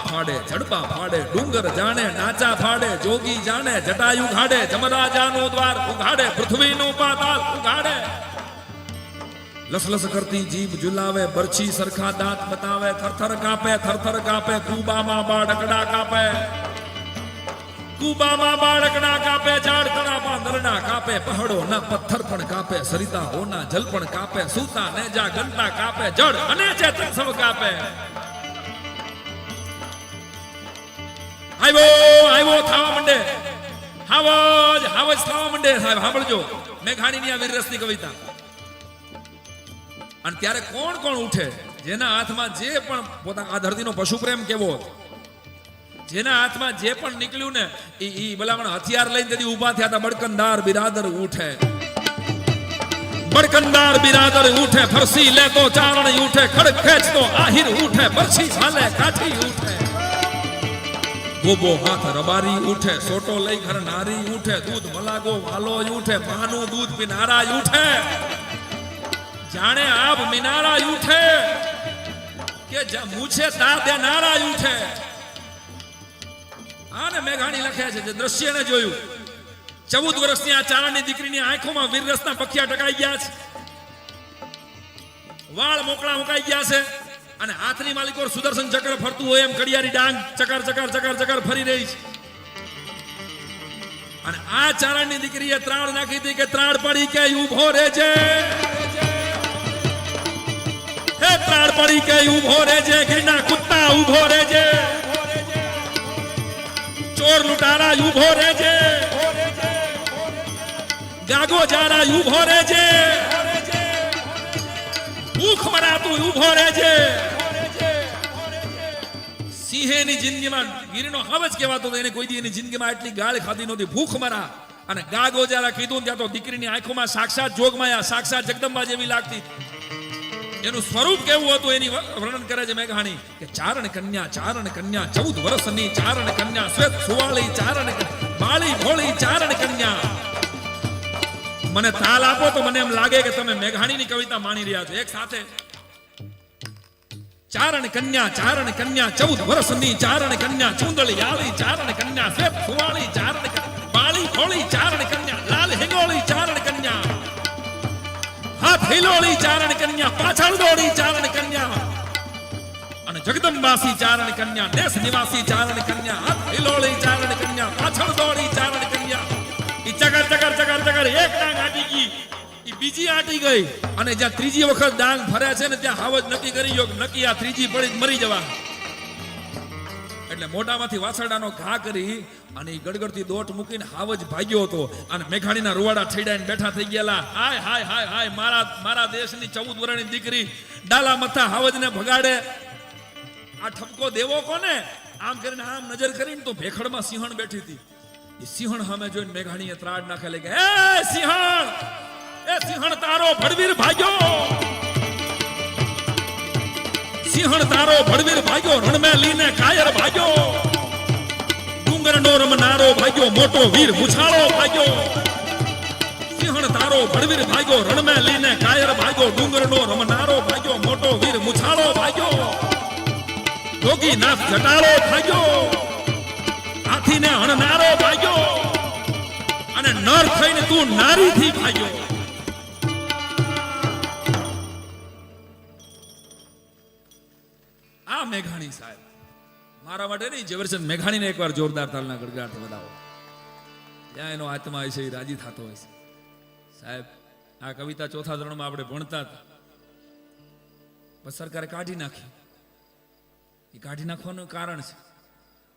ફાડે ડુંગર જાણે નાચા ફાડે, જોગી જાણે જટાયુ ઘાડે, જમરાજાનું દ્વાર ઉઘાડે, પૃથ્વીનું પાતાળ ઉઘાડે, લસલસ કરતી જીભ ઝુલાવે, બરછી સરખા દાંત બતાવે, થરથર કાપે, કુબામાં બાળકડા કાપે, ઝાડ તળાપા નરડા કાપે, પહાડો ના પથ્થર પણ કાપે, સરિતા હોના જલ પણ કાપે, સૂતા નેજા ગંટા કાપે, જડ અને ચેતન સૌ કાપે. આવ્યો થવા માંડે, હાવજ થવા માંડે. સાહેબ સાંભળજો મેઘાણીની આ વીરરસની કવિતા. અને ત્યારે કોણ ઉઠે? જેના હાથમાં જે પણ પોતા આ ધરતીનો પશુ પ્રેમ કેવો, જેના હાથમાં જે પણ નીકળ્યું ને એ ભલામણ હથિયાર લઈને તેથી ઊભા થયા હતા. બળકંદાર બિરાદર ઉઠે, ફરસી લેતો ચારણ ઉઠે, ખડક ખેંચતો આહિર ઉઠે, બરછી ચાલે કાઠી ઉઠે, ગોબો હાથ રબારી ઉઠે, સોટો લઈ ઘર નારી ઉઠે, દૂધ મલાગો વાલો ઉઠે, માનું દૂધ પીનારા ઉઠે, જાણે આબ મિનારા ઉઠે કે મૂછે તાર દેનારા ઉઠે. આને મેઘાણી લખ્યા છે. જે દ્રશ્યને જોયું, 14 વર્ષની આ ચારણની દીકરીની આંખોમાં વીરરસના પખિયા ટકાઈ ગયા છે, વાળ મોકળા મુકાઈ ગયા છે, અને હાથની માલિકો સુદર્શન ચક્ર ફરતું હોય એમ કડિયારી ડાંગ ચકર ફરી રહી છે. અને આ ચારણની દીકરીએ ત્રાળ નાખી હતી કે ત્રાળ પડી કે ઊભો રહેજે, હે ત્રાળ પડી કે ઊભો રહેજે, ગીરના કુત્તા ઊભો રહેજે, ચોર લૂંટારા ઊભો રહેજે, ગાગો જારા ઊભો રહેજે, ભૂખ મરા તું ઊભો રહેજે. સિંહેની જિંદગીમાં ગીરનો હાવજ કહેવાતો હતો, એને કોઈ દી એની જિંદગીમાં એટલી ગાળ ખાધી નહોતી. ભૂખ મરા અને ગાગો જારા કીધું ત્યાં તો દીકરીની આંખોમાં સાક્ષાત જોગમાયા, સાક્ષાત જગદંબા જેવી લાગતી. એનું સ્વરૂપ કેવું હતું એની વર્ણન કરે છે મેઘાણી કે ચારણ કન્યા 14 વર્ષની ચારણ કન્યા, શ્વેત સુવાળી ચારણ બાળી ભોળી ચારણ કન્યા. મને તાલ આપો તો મને એમ લાગે કે તમે મેઘાણીની કવિતા માણી રહ્યા છો એક સાથે. ચારણ કન્યા 14 વર્ષની ચારણ કન્યા, ચૂંદળી આલી ચારણ કન્યા, શ્વેત સુવાળી ચારણ કન્યા, બાળી ભોળી ચારણ કન્યા, લાલ હિંગોળી ચારણ કન્યા, હાથ હિલોળી ચારણ કન્યા, પાછળ દોડી ચારણ કન્યા, અને જગદંબાસી ચારણ કન્યા, દેશ નિવાસી ચારણ કન્યા, હાથ હિલોળી ચારણ કન્યા, પાછળ દોડી ચારણ કન્યા. ઈ ચકર એક ડાંગ આટી ગઈ, ઈ બીજી આટી ગઈ, અને જ્યાં ત્રીજી વખત ડાંગ ફર્યા છે ને ત્યાં હાવજ નક્કી કરી ગયો નક્કી આ ત્રીજી પડી મરી જવા. એટલે મોઢામાંથી વાછરડાનો ઘા કરી અને ઈ ગડગડતી દોટ મૂકીને હાવજ ભાગ્યો હતો. અને મેઘાણીના રૂવાડા ઠેડાઈને બેઠા થઈ ગયેલા. હાય મારા દેશની 14 વર્ષની દીકરી ડાલા મથા હાવજને ભગાડે. આ ઠપકો દેવો કોને? આમ કરીને આમ નજર કરીને તો ભેખડમાં સિંહણ બેઠી હતી. એ સિંહણ સામે જોઈને મેઘાણીએ ત્રાડ નાખે લે કે એ સિંહણ તારો ભડવીર ભાગ્યો, સિંહણ તારો ભડવીર ભાગ્યો, રણમેલીને કાયર ભાગ્યો, ડુંગરનો રમનારો ભાગ્યો, મોટો વીર મુછાળો ભાગ્યો. સિંહણ તારો ભડવીર ભાગ્યો, રણમેલીને કાયર ભાગ્યો, ડુંગરનો રમનારો ભાગ્યો, મોટો વીર મુછાળો ભાગ્યો, જોગીનાથ જટાળો ભાગ્યો, હાથીને હણનારો ભાગ્યો, અને નર થઈને તું નારીથી ભાગ્યો. આ મેઘાણી સાહેબ મારા માટે નહીં, ઝવેરચંદ મેઘાણીને એકવાર જોરદાર તાલના ગડગડાટ વધાવો. ત્યાં એનો આત્મા હોય છે એ રાજી થતો હોય છે. સાહેબ આ કવિતા 4થા ધોરણમાં આપણે ભણતા હતા, પણ સરકારે કાઢી નાખી. એ કાઢી નાખવાનું કારણ છે,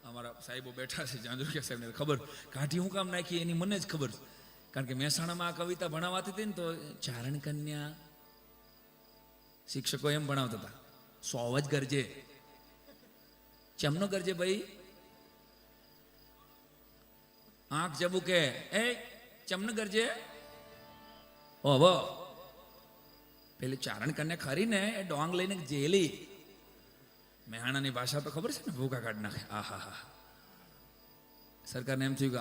અમારા સાહેબો બેઠા છે, જાંજુકિયા સાહેબને ખબર કાઢી હું કામ નાખી એની મને જ ખબર છે. કારણ કે મહેસાણામાં આ કવિતા ભણાવાતી હતી ને તો ચારણ કન્યા શિક્ષકો એમ ભણાવતા હતા, 100 જ ગરજે. ચમનો ગરજે ભાઈ? આંખ જબુ કે એ ચમન કરજે ઓવો પેલી ચારણ કન્ને ખરી ને એ ડોંગ લઈને જેલી મેહાણાની ભાષા તો ખબર છે ને, ભૂકા કાઢ નાખે. આહા હા, સરકારને એમ થયું કે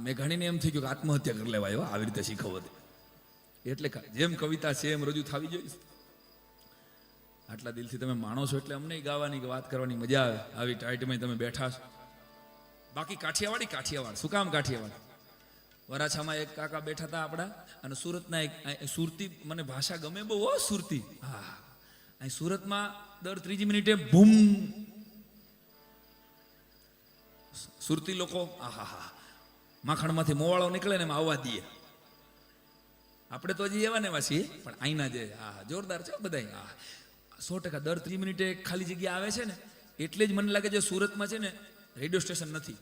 મેઘાણીને એમ થયું કે આત્મહત્યા કરી લેવાય આવી રીતે શીખવો. એટલે જેમ કવિતા છે એમ રજૂ થવી જોઈએ. આટલા દિલથી તમે માણો છો એટલે અમને ગાવાની વાત કરવાની મજા આવે. આવી ટાઈટમાં તમે બેઠા છો. બાકી કાઠિયાવાડ શું કામ કાઠિયાવાડ? વરાછામાં એક કાકા બેઠા હતા આપણા, અને સુરતના એક સુરતી, મને ભાષા ગમે બહુ હો સુરતી. હા, અહીં સુરતમાં દર 3 મિનિટે બૂમ સુરતી લોકો આહા હા માખણમાંથી મોવાળો નીકળે ને એમ આવવા દઈએ. આપણે તો હજી એવા ને એવા છીએ, પણ અહીંના જે જોરદાર છે બધા. 100% દર 3 મિનિટે ખાલી જગ્યા આવે છે ને, એટલે જ મને લાગે છે સુરતમાં છે ને રેડિયો સ્ટેશન નથી,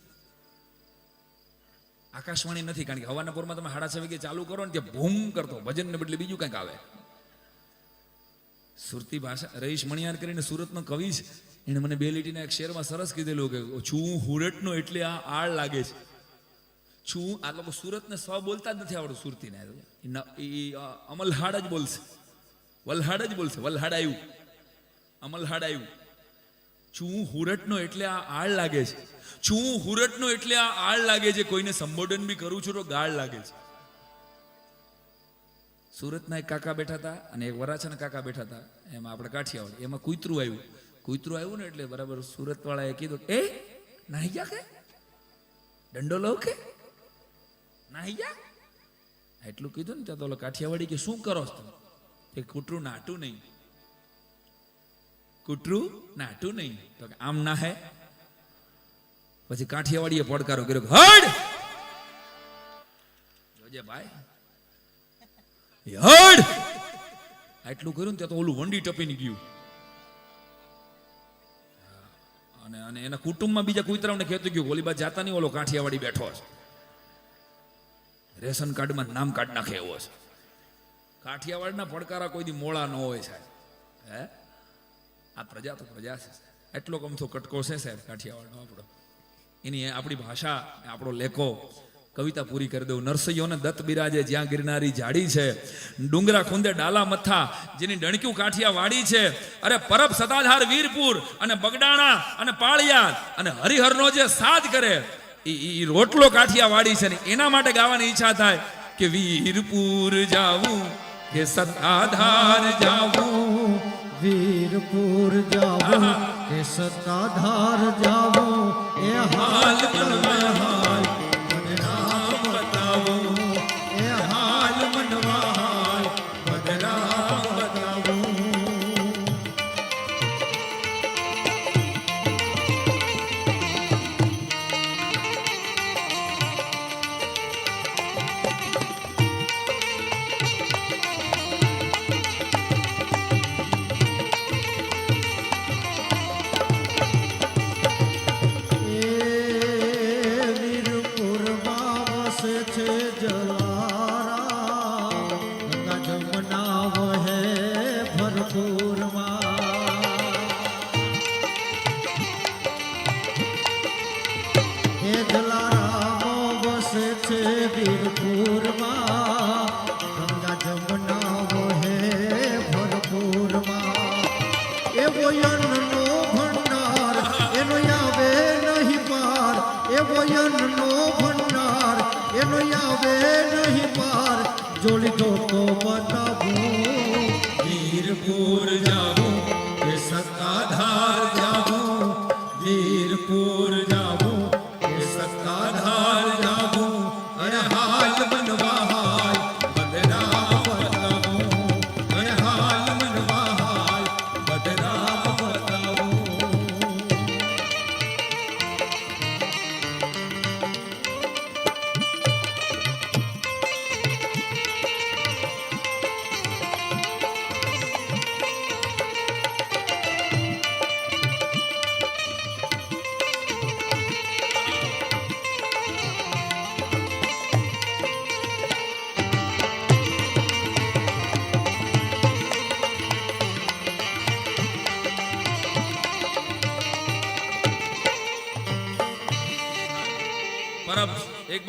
આકાશવાણી નથી. કારણ કે હવાના પોરમાં તમે 6:30 વાગે ચાલુ કરો ને ત્યાં ભૂમ કરતો ભજનને બદલે બીજું કંઈક આવે. સુરતી ભાષા, રહીશ મણિયાર કરીને સુરતનો કવિ છે, એને મને 2 લીટીના એક શેરમાં સરસ કીધેલું કે છું હુરટનો એટલે આ આળ લાગે છે. છું આ લોકો સુરતને સ્વ બોલતા જ નથી આવડતું. સુરતીને અમલહાડ જ બોલશે, વલહાડ જ બોલશે. વલહાડ આવ્યું, અમલહાડ આવ્યું. છું હુરટનો એટલે આ આળ લાગે છે. છું હુરટનો એટલે આ આળ લાગે છે. કોઈને સંબોધન બી કરું છું તો ગાળ લાગે છે. સુરતના એક કાકા બેઠા હતા અને એક વરાછાના કાકા બેઠા હતા. એમાં આપણે કાઠિયાવાડ, એમાં કૂતરું આવ્યું ને એટલે બરાબર સુરત વાળાએ કીધું એ નાહી જા કે દંડો લો કે નાહી જા. એટલું કીધું ને ત્યાં તો કાઠિયાવાડી કે શું કરો છો તમે? કે કૂતરું નાટું નહીં, કૂતરું નાટું નહીં. તો કે આમ ના હે. પછી કાઠિયાવાડીએ પડકારો કર્યો, હડ જોજે ભાઈ, હડ. આટલું કર્યું ને ત્યાં તો ઓલું વંડી ટપીને ગયું. અને એના કુટુંબમાં બીજા કૂતરાઓને કહેતું ગયું ઓલી બાદ જાતા નહીં, ઓલો કાઠિયાવાડી બેઠો છે, રેશન કાર્ડમાં નામ કાઢ નાખે એવો છે. કાઠિયાવાડના પડકારા કોઈ દી મોળા ન હોય સાહેબ. હે, આ પ્રજા તો પ્રજા છે. એટલો કમથો કટકો છે સાહેબ કાઠિયાવાડનો આપણો. એની આપણી ભાષા, આપણો લેખો, કવિતા પૂરી કરી દઉં. નરસૈયોને દત્ત બિરાજે જ્યાં ગિરનારી જાડી છે, ડુંગરા ખુંદે ડાલા મથા જેની ડણક્યું કાઠિયા વાડી છે. અરે પરબ સતાધાર વીરપુર અને બગડાણા અને પાળિયાદ અને હરિહરનો જે સાજ કરે એ રોટલો કાઠિયા વાડી છે ને. એના માટે ગાવાની ઈચ્છા થાય કે વીરપુર જાવું કે સતાધાર જાવું, વીરપુર જાવું કે સતાધાર જાવું, એ હાલ મનવા હાલ મને રામ બતાવો, એ હાલ મનવા હાલ મને રામ બતાવો. જોડી દો તો બતાવું, વીરપુર જાવું કે સતાધાર જાવું, વીરપુર જાવું કે સતાધાર જાવું. અરે હાલ બનવા હાલ બદરામ બતાવું, અરે હાલ બનવા હાલ બદરામ બતાવું.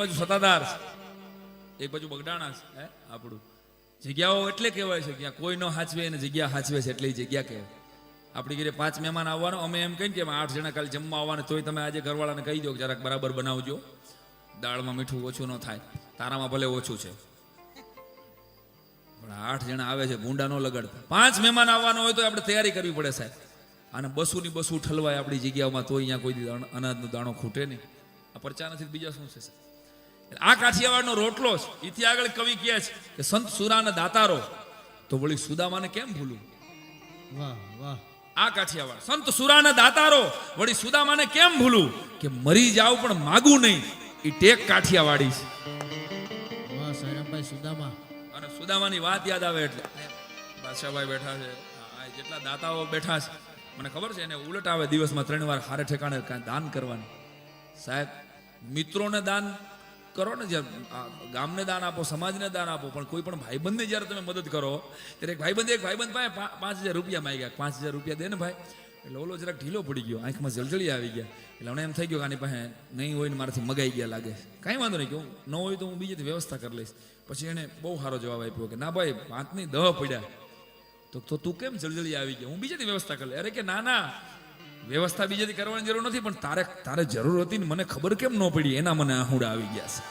બાજુ સત્તાદાર છે, એક બાજુ બગડાણા છે. હે આપણું જગ્યાઓ એટલે કહેવાય છે કે કોઈ ન હાચવે અને જગ્યા હાચવે છે એટલે એ જગ્યા કહેવાય. આપણી ઘરે 5 મહેમાન આવવાનો, અમે એમ કહીએ કે 8 જણા કાલે જમવા આવવાના, તોય તમે આજે ઘરવાળાને કહી દો કે જરાક બરાબર બનાવજો, દાળમાં મીઠું ઓછું ન થાય, તારામાં ભલે ઓછું છે, પણ 8 જણા આવે છે ભૂંડા ન લગાડતા. 5 મહેમાન આવવાનો હોય તો આપણે તૈયારી કરવી પડે સાહેબ. અને બસુની બસુ ઠલવાય આપણી જગ્યાઓમાં, તો અહીંયા કોઈ અનાજનો દાણો ખૂટે નહીં. આ પરચા નથી, બીજા શું છે સાહેબ? આ કાઠિયાવાડનો રોટલો છે. એથી આગળ કવિ કહે છે કે સંત સુરાના દાતારો, તો વળી સુદામાને કેમ ભૂલું? વાહ વાહ. આ કાઠિયાવાડ સંત સુરાના દાતારો, વળી સુદામાને કેમ ભૂલું? કે મરી જાવ પણ માગું નહીં, એ ટેક કાઠિયાવાડી છે. વાહ સાયરામભાઈ સુદામા. અને સુદામાની વાત યાદ આવે એટલે બાદશાહભાઈ બેઠા છે, આ જેટલા દાતાઓ બેઠા છે, મને ખબર છે એને ઉલટ આવે દિવસમાં 3 વાર હારે ઠેકાણે કાંઈ દાન કરવાનું. સાહેબ મિત્રોને દાન કરો ને, જ્યારે ગામને દાન આપો, સમાજને દાન આપો, પણ કોઈ પણ ભાઈબંધને જ્યારે તમે મદદ કરો ત્યારે એક ભાઈબંધ પાસે 5,000 રૂપિયા માંગ્યા. 5,000 રૂપિયા દે ને ભાઈ. એટલે ઓલો જરાક ઢીલો પડી ગયો, આંખમાં જળજળી આવી ગયા. એટલે મને એમ થઈ ગયું કે આની પાસે નહીં હોય ને મારાથી મગાઈ ગયા લાગે. કાંઈ વાંધો નહીં, કે હું ન હોય તો હું બીજેથી વ્યવસ્થા કરી લઈશ. પછી એને બહુ સારો જવાબ આપ્યો કે ના ભાઈ 5 નહીં 10 પડ્યા. તો તું કેમ જળજળી આવી ગયા? હું બીજેથી વ્યવસ્થા કરી લે. અરે કે ના વ્યવસ્થા બીજેથી કરવાની જરૂર નથી, પણ તારે જરૂર હતી ને મને ખબર કેમ ન પડી, એના મને આહુડા આવી ગયા છે.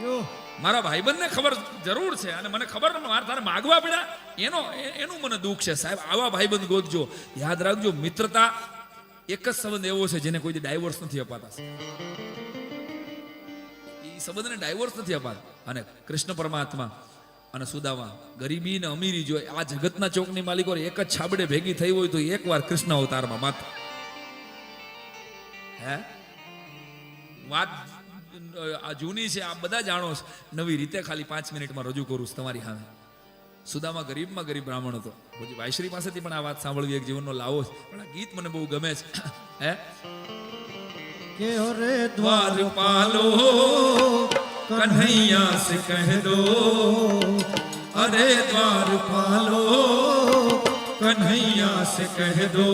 યો મારા ભાઈબંધને ખબર જરૂર છે અને મને ખબર તારે માગવા પડ્યા, એનું મને દુઃખ છે. સાહેબ આવા ભાઈબંધ ગોતજો. યાદ રાખજો, મિત્રતા એક જ સંબંધ એવો છે જેને કોઈ ડાયવોર્સ નથી અપાતા. એ સંબંધને ડાયવોર્સ નથી અપાતા. અને કૃષ્ણ પરમાત્મા અને સુદામા, ગરીબી ને અમીરી જો આ જગતના ચોકની માલિકો એક જ છાબડે ભેગી થઈ હોય તો એકવાર કૃષ્ણ અવતારમાં માત્ર હે વાત આ જૂની છે, આ બધા જાણો છે. નવી રીતે ખાલી 5 મિનિટમાં રજૂ કરું છું તમારી સામે. સુદામા ગરીબમાં ગરીબ બ્રાહ્મણ હતો. પછી વાયશ્રી પાસેથી પણ આ વાત સાંભળવી એક જીવનનો લાવો છે. પણ આ ગીત મને બહુ ગમે છે. હે કે રે દ્વારપાલો કન્હૈયા સે કહ દો, અરે દ્વારપાલો કન્હૈયા સે કહે દો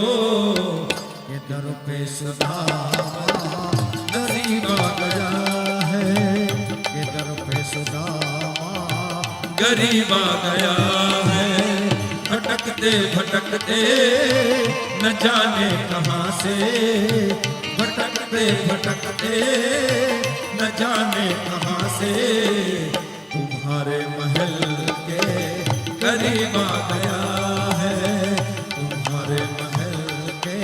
કે દર પે સુદામા ગરીબા ગયા હૈ, કે દર પે સુદામા ગરીબા ગયા હૈ, ભટકતે ભટકતે ન જાને કહા સે, ભટકતે ભટકતે न जाने कहां से तुम्हारे महल के करीब आ गया है, तुम्हारे महल के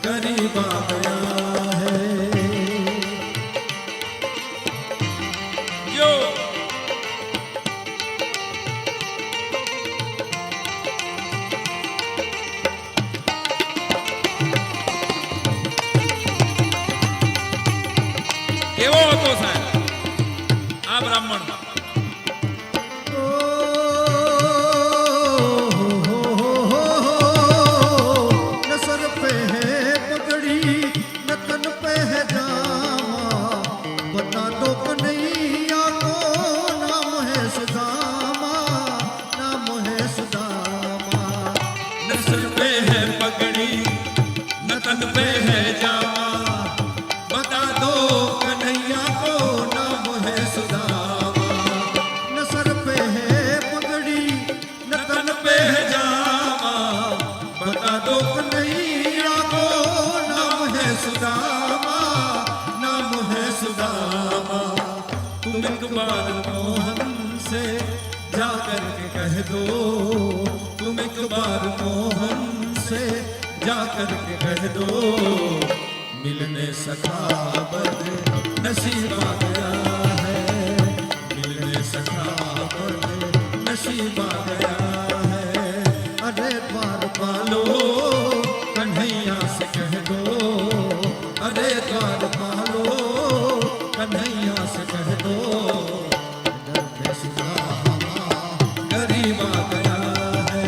करीब आ गया है. यो કેવો હતો સાહેબ આ બ્રાહ્મણ? न सर पे है पगड़ी न तन पे है जामा, बता दो कन्हैया को नाम है सुदामा, नाम है सुदामा. न सर पे है पगड़ी न तन पे है जामा, बता दो कन्हैया को नाम है सुदामा. न सर पे है पगड़ी न तन पे है जामा, बता दो कन्हैया को नाम है सुदामा, नाम है सुदामा. तुम एक बार मोहन से जाकर के कह दो, तुम एक बार मोहन से जाकर के कह दो, मिलने सखा बद नसीब आ गया है, मिलने सखा बद नसीब आ गया है. अरे पालो कन्हैया से कह दो, अरे द्वार पालो कन्हैया से कह दो, दर पे सुदामा गरीब आ गया है,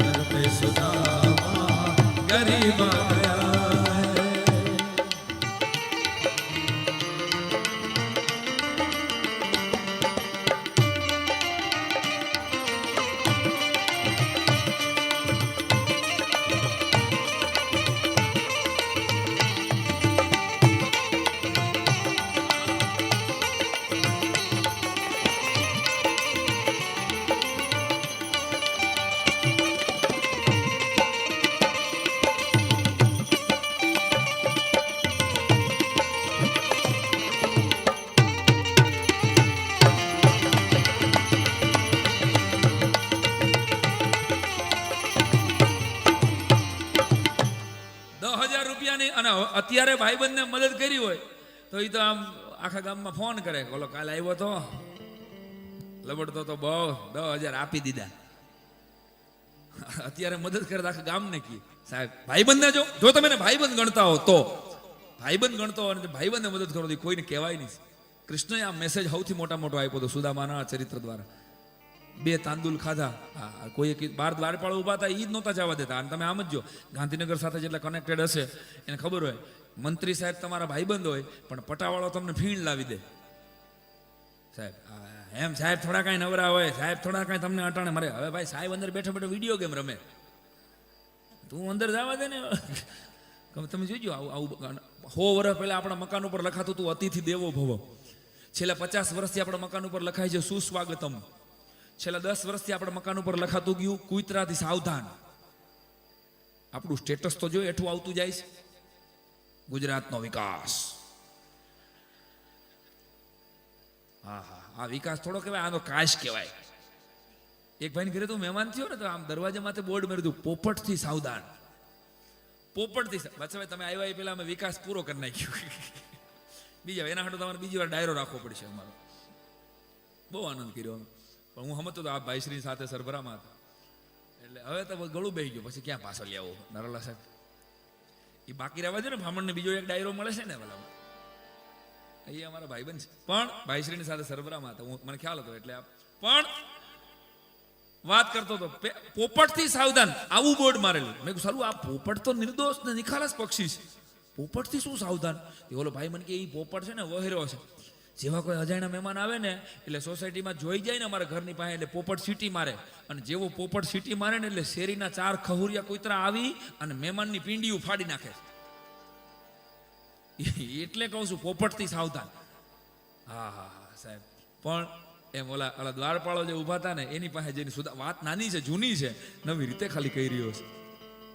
दर पे सुदामा गरीब आ गया है. અને અત્યારે ભાઈબંધને મદદ કરી હોય તો એ તો આમ આખા ગામમાં ફોન કરે, ઓલો કાલે આવ્યો તો લબડતો તો બહુ 10,000 આપી દીધા. અત્યારે મદદ કરે તો આખા ગામને કી સાહેબ ભાઈબંધને જો તમે ભાઈબંધ ગણતા હો તો ભાઈબંધ ગણતો હોય અને ભાઈબંધને મદદ કરો તો કોઈને કહેવાય નહીં. કૃષ્ણએ આ મેસેજ સૌથી મોટા મોટો આપ્યો હતો સુદામાના ચરિત્ર દ્વારા. 2 તાંદુલ ખાધા, કોઈ બાર દ્વારપાળ ઉભા હતા એ જ નહોતા જવા દેતા. અને તમે આમ જ જો ગાંધીનગર સાથે જેટલા કનેક્ટેડ હશે એને ખબર હોય, મંત્રી સાહેબ તમારા ભાઈબંધ હોય પણ પટાવાળો તમને ફીણ લાવી દે. સાહેબ એમ સાહેબ થોડા કાંઈ નવરા હોય, સાહેબ થોડા કાંઈ તમને અટાણે મરે. હવે ભાઈ સાહેબ અંદર બેઠો બેઠો વિડીયો ગેમ રમે, તું અંદર જવા દે ને. તમે જોઈજો આવું 100 વર્ષ પહેલા આપણા મકાન ઉપર લખાતું હતું અતિથિ દેવો ભવ. છેલ્લા 50 વર્ષથી આપણા મકાન ઉપર લખાય છે સુસ્વાગતમ. છેલ્લા 10 વર્ષથી આપણા મકાન ઉપર લખાતું ગયું કુતરાથી સાવધાન. આપણું સ્ટેટસ તો જો એઠું આવતું જાય છે. ગુજરાતનો વિકાસ, હા હા, આ વિકાસ થોડો કહેવાય, આનો કાશ કહેવાય. એક ભાઈને ઘરે તો મહેમાન થયો ને તો આમ દરવાજા માથે બોર્ડ માર્યું હતું પોપટથી સાવધાન. પોપટથી ભાઈ તમે આવ્યા એ પેલા અમે વિકાસ પૂરો કરી નાખ્યો. બીજા એના હાટો તમારે બીજી વાર ડાયરો રાખવો પડશે અમારો. બહુ આનંદ કર્યો. પણ હું સમજતો તો આ ભાઈશ્રી સાથે સરભરામાં હતા એટલે હવે તો ગળું બેસી ગયું. પછી ક્યાં પાછો લેવો નરોલા સાહેબ, એ બાકી રહેવા દે ને. બ્રાહ્મણને બીજો એક ડાયરો મળે છે ને પેલા, એ અમારા ભાઈબંધ છે પણ ભાઈશ્રીની સાથે સરભરામાં હતા. હું મને ખ્યાલ હતો એટલે પણ વાત કરતો હતો પોપટથી સાવધાન આવું બોર્ડ મારેલું. મેં કહ્યું સારું આ પોપટ તો નિર્દોષ ને નિખાલસ પક્ષી છે, પોપટથી શું સાવધાન? એ ઓલો ભાઈ મને કે એ પોપટ છે ને વહેરો છે. જેવા કોઈ અજાણ્યા મહેમાન આવે ને એટલે સોસાયટીમાં જોઈ જાય ને અમારા ઘરની પાસે એટલે પોપટ સીટી મારે. અને જેવો પોપટ સીટી મારે ને એટલે શેરીના 4 ખહુરિયા કૂતરા આવી અને મહેમાનની પીંડીયું ફાડી નાખે. એટલે કહું છું પોપટથી સાવધાન. હા હા હા સાહેબ. પણ એમ ઓલા દ્વારપાળો જે ઊભા હતા ને એની પાસે જેની વાત નાની છે, જૂની છે, નવી રીતે ખાલી કહી રહ્યો છે.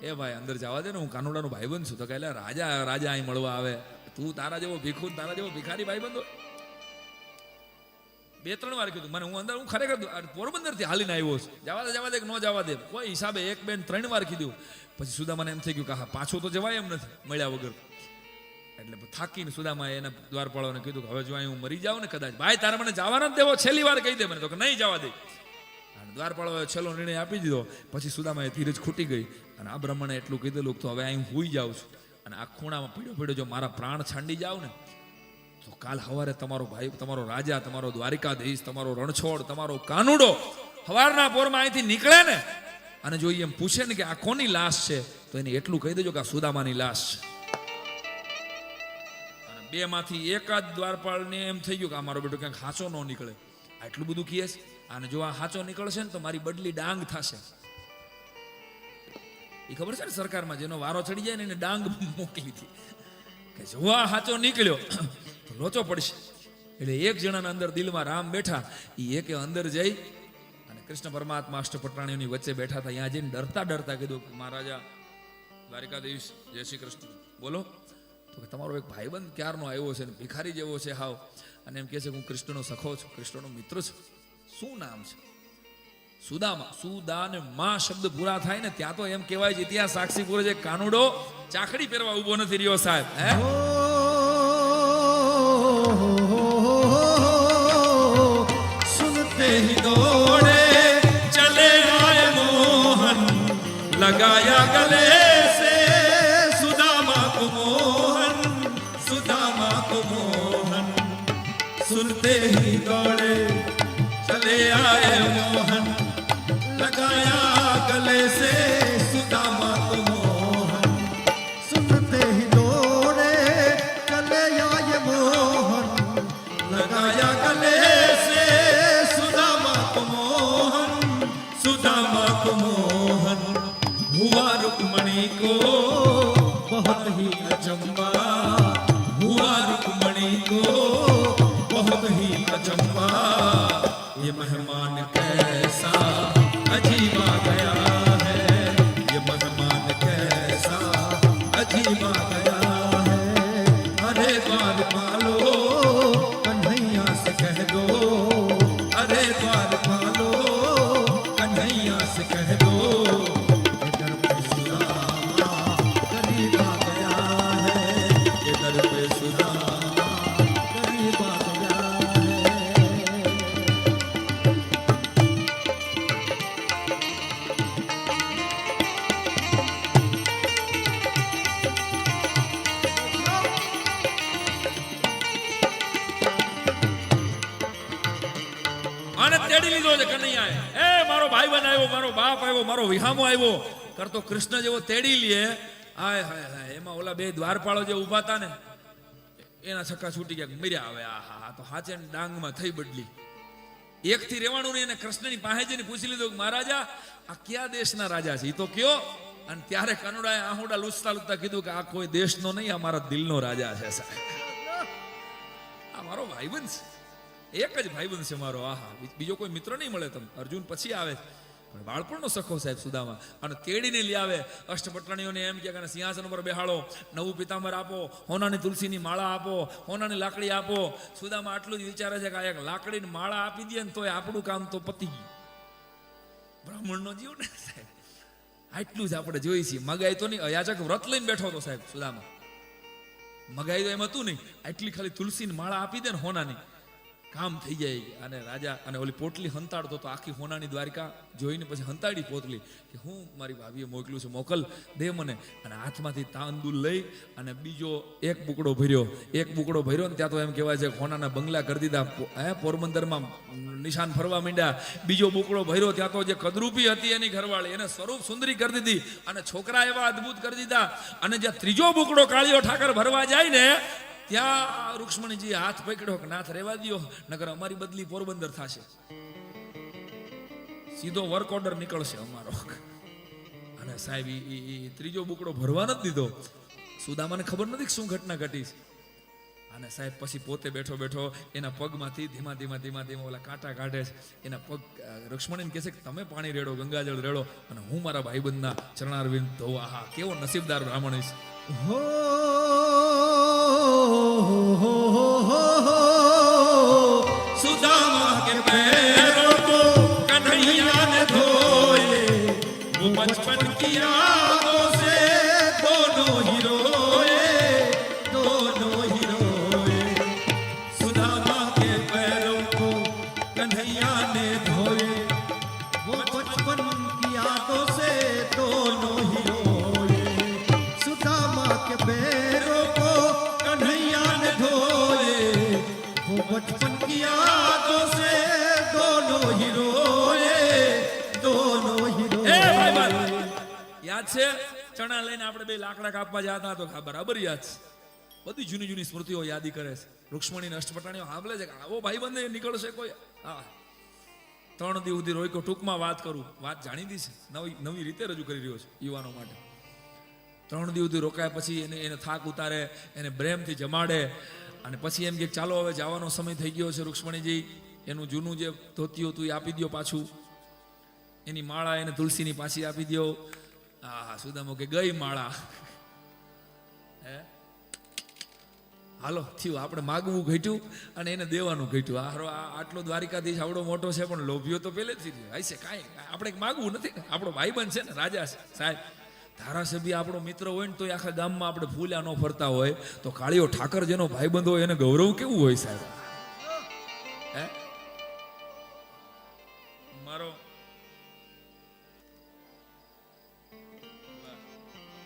એ ભાઈ અંદર જવા દે ને, હું કાનુડાનો ભાઈબંધ છું. તો કહે રાજા અહીં મળવા આવે, તું તારા જેવો ભીખુ તારા જેવો ભિખારી ભાઈબંધો. 2-3 વાર કીધું મને. હું ખરેખર પોરબંદર થી હાલીને આવ્યો છું. જવા દે કે ન જવા દે કોઈ હિસાબે 1-2-3 વાર કીધું. પછી સુદામાને એમ થઈ ગયું કે હા પાછું તો જવાય એમ નથી મળ્યા વગર. એટલે થાકીને સુદામા એના દ્વારપાળોને કીધું કે હવે જો અહીં હું મરી જાઉં ને કદાચ ભાઈ તારે મને જવાનો જ દેવો, છેલ્લી વાર કહી દે મને. તો કે નહીં જવા દે. અને દ્વારપાળોએ છેલ્લો નિર્ણય આપી દીધો. પછી સુદામાએ ધીરજ ખૂટી ગઈ અને આ બ્રાહ્મણે એટલું કીધેલું તો હવે અહીં હુઈ જાઉં છું અને આ ખૂણામાં પીડ્યો જો મારા પ્રાણ છાંડી જાવ ને તો કાલ સવારે તમારો ભાઈ, તમારો રાજા, તમારો દ્વારિકાધીશ, તમારો રણછોડ, તમારો કાનુડો સવારના પોરમાં અહીંથી નીકળે ને અને જો એમ પૂછે ને કે આ કોની લાશ છે તો એને એટલું કહી દેજો કે આ સુદામાની લાશ છે. 2 માંથી એકાદ દ્વારપાળને એમ થઈ ગયું કે આ મારો બેટો ક્યાંક હાચો ન નીકળે. આટલું બધું કહે છે. અને જો આ હાચો નીકળશે ને તો મારી બદલી ડાંગ થશે. એ ખબર છે ને સરકારમાં જેનો વારો ચડી જાય ને એને ડાંગ મોકલી હતી કે જો આ હાચો નીકળ્યો તો લોચો પડશે. એટલે એક જણાના અંદર દિલમાં રામ બેઠા. એ એકે અંદર જઈ અને કૃષ્ણ પરમાત્મા અષ્ટપટાણીઓની વચ્ચે બેઠા હતા. ત્યાં જઈને ડરતા ડરતા કીધું મહારાજા દ્વારિકાધીશ જય શ્રી કૃષ્ણ બોલો. તો કે તમારો એક ભાઈબંધ ક્યારનો આવ્યો છે ને ભિખારી જેવો છે હાવ, અને એમ કહે છે હું કૃષ્ણનો સખો છું, કૃષ્ણનો મિત્ર છું. શું નામ છે? સુદામા. સુદા ને માં શબ્દ પૂરા થાય ને ત્યાં તો એમ કહેવાય છે ઇતિહાસ સાક્ષી પૂરે છે કાનુડો ચાકડી પહેરવા ઉભો નથી રહ્યો સાહેબ. હે સુનતે હી દોડે ચલે આए મોહન लगाया गले से सुदामा को मोहन, सुदामा को मोहन सुनते ही दौड़े चले आए मोहन लगाया गले से सुदामा को मोहन सुनते ही दौड़े चले आए मोहन लगाया गले से सुदामा को मोहन, सुदामा को मोहन हुआ रुक्मणी को बहुत ही अचंबा, हुआ रुक्मणी को बहुत ही अचंबा ये मेहमान कैसा अजीबा गया है, ये मेहमान कैसा अजीबा गया है। अरे द्वार पालो कन्हैया से कह दो, अरे द्वार पालो कन्हैया से कह दो गया है। ભાઈબંધ આવ્યો, મારો બાપ આવ્યો, મારો વિહામો આવ્યો કરતો કૃષ્ણ જેવો તેડી લે. હાય હાય હાય, એમાં ઓલા બે દ્વારપાળો જે ઊભા હતા ને એના છક્કા છૂટી ગયા, મર્યા. હવે આહા, તો હાચે ડાંગમાં થઈ બદલી. એકથી રહેવાનું નહીં. અને કૃષ્ણની પાસે જઈને પૂછી લીધું કે મહારાજા આ કયા દેશના રાજા છે, એ તો કયો. અને ત્યારે કનડાએ આહુડા લૂછતા લૂછતા કીધું કે આ કોઈ દેશનો નહીં, આ મારા દિલનો રાજા છે સાહેબ. આ મારો ભાઈબંધ છે, એક જ ભાઈબંધ છે મારો. આહા, બીજો કોઈ મિત્ર નહીં મળે તમને. અર્જુન પછી આવે પણ બાળપણનો સખો સાહેબ સુદામા. અને તેડીને લઈ આવે. અષ્ટપટરાણીઓને એમ કે સિંહાસન પર બેહાડો, નવું પિતાંબર આપો, હોનાની તુલસીની માળા આપો, હોનાની લાકડી આપો. સુદામા આટલું જ વિચારે છે કે આ એક લાકડીની માળા આપી દે ને તોય આપણું કામ તો પતી ગયું. બ્રાહ્મણનો જીવ ને સાહેબ, આટલું જ આપણે જોઈ છીએ. મગાઈ તો નહીં, યાચક વ્રત લઈને બેઠો હતો સાહેબ સુદામા. મગાઈ તો એમ હતું નહીં, આટલી ખાલી તુલસીની માળા આપી દે ને હોનાની, કામ થઈ જાય. અને રાજા અને ઓલી પોટલી હંતાડતો તો આખી હોનાની દ્વારિકા જોઈને પછી હંતાડી પોટલી કે હું મારી ભાભીએ મોકલ્યું છે, મોકલ દે મને. અને હાથમાંથી તાંદુલ લઈ અને બીજો એક બુકડો ભર્યો. એક બુકડો ભર્યો ને ત્યાં તો એમ કહેવાય છે હોનાના બંગલા કરી દીધા. પોરબંદરમાં નિશાન ફરવા માંડ્યા. બીજો બુકડો ભર્યો ત્યાં તો જે કદરૂપી હતી એની ઘરવાળી એને સ્વરૂપ સુંદરી કરી દીધી અને છોકરા એવા અદ્ભુત કરી દીધા. અને જ્યાં ત્રીજો બુકડો કાળિયો ઠાકર ભરવા જાય ને ત્યાં રૂક્ષ્મણીજી હાથ પકડ્યો કે નાથ રહેવા દ્યો, નકર અમારી બદલી પોરબંદર થશે. સીધો વર્ક ઓર્ડર નીકળશે અમારો. અને સાહેબ ઈ ત્રીજો બુકડો ભરવા નથી દીધો. સુદામાને ખબર નથી કે શું ઘટના ઘટી છે. અને સાહેબ પછી પોતે બેઠો બેઠો એના પગમાંથી ધીમા ધીમા ધીમા ધીમા ઓલા કાંટા કાઢે છે. એના પગ રૂક્ષ્મણીને કહે છે કે તમે પાણી રેડો, ગંગાજળ રેડો અને હું મારા ભાઈબંધના ચરણારવિંદ ધોવા. હા, કેવો નસીબદાર બ્રાહ્મણ છે. હો सुदामा के पैरों को कन्हैया ने धोए, वो बचपन की यादों से दोनों ही रोए, दोनों ही रोए. सुदामा के पैरों को कन्हैया ने धोए, वो बचपन की यादों से दोनों ही रोए. सुदामा के पैरों को कन्हैया ने धोए, वो बचपन की यादों से दोनों ही रोए, दोनों ही ए भाई रोए. भाई યાદ છે ચણા લઈને આપણે બે લાકડા કાપવા જતા તો બરાબર યાદ છે. બધી જૂની જૂની સ્મૃતિઓ યાદી કરે છે. રૂક્ષ્મણી અષ્ટપટાણીઓ સાંભળે છે કે આવો ભાઈબંધ નીકળશે કોઈ. હા, 3 દિવસ સુધી રોક્યો. ટૂંકમાં વાત કરું, વાત જાણીતી છે, નવી રીતે રજૂ કરી રહ્યો છે યુવાનો માટે. 3 દિવસ સુધી રોકાય પછી એને થાક ઉતારે, એને પ્રેમથી જમાડે અને પછી એમ કે ચાલો હવે જવાનો સમય થઈ ગયો છે. રૂક્ષ્મણીજી એનું જૂનું જે ધોતિયું હતું એ આપી દો પાછું, એની માળા એને તુલસીની પાછી આપી દો. હા, સુદામો કે ગઈ માળા. હે હાલો થયું, આપણે માગવું ઘટ્યું અને એને દેવાનું ઘટ્યું. આટલો દ્વારિકાધીશ આવડો મોટો છે પણ લોભ્યો તો પહેલેથી જ છે. કાંઈ આપણે માગવું નથી, આપણો ભાઈબંધ છે ને, રાજા છે સાહેબ. ધારાસભ્ય આપણો મિત્ર હોય ને તો આખા ગામમાં આપણે ફૂલ્યા ન ફરતા હોય તો કાળિયો ઠાકર જેનો ભાઈબંધ હોય એને ગૌરવ કેવું હોય સાહેબ. હે મારો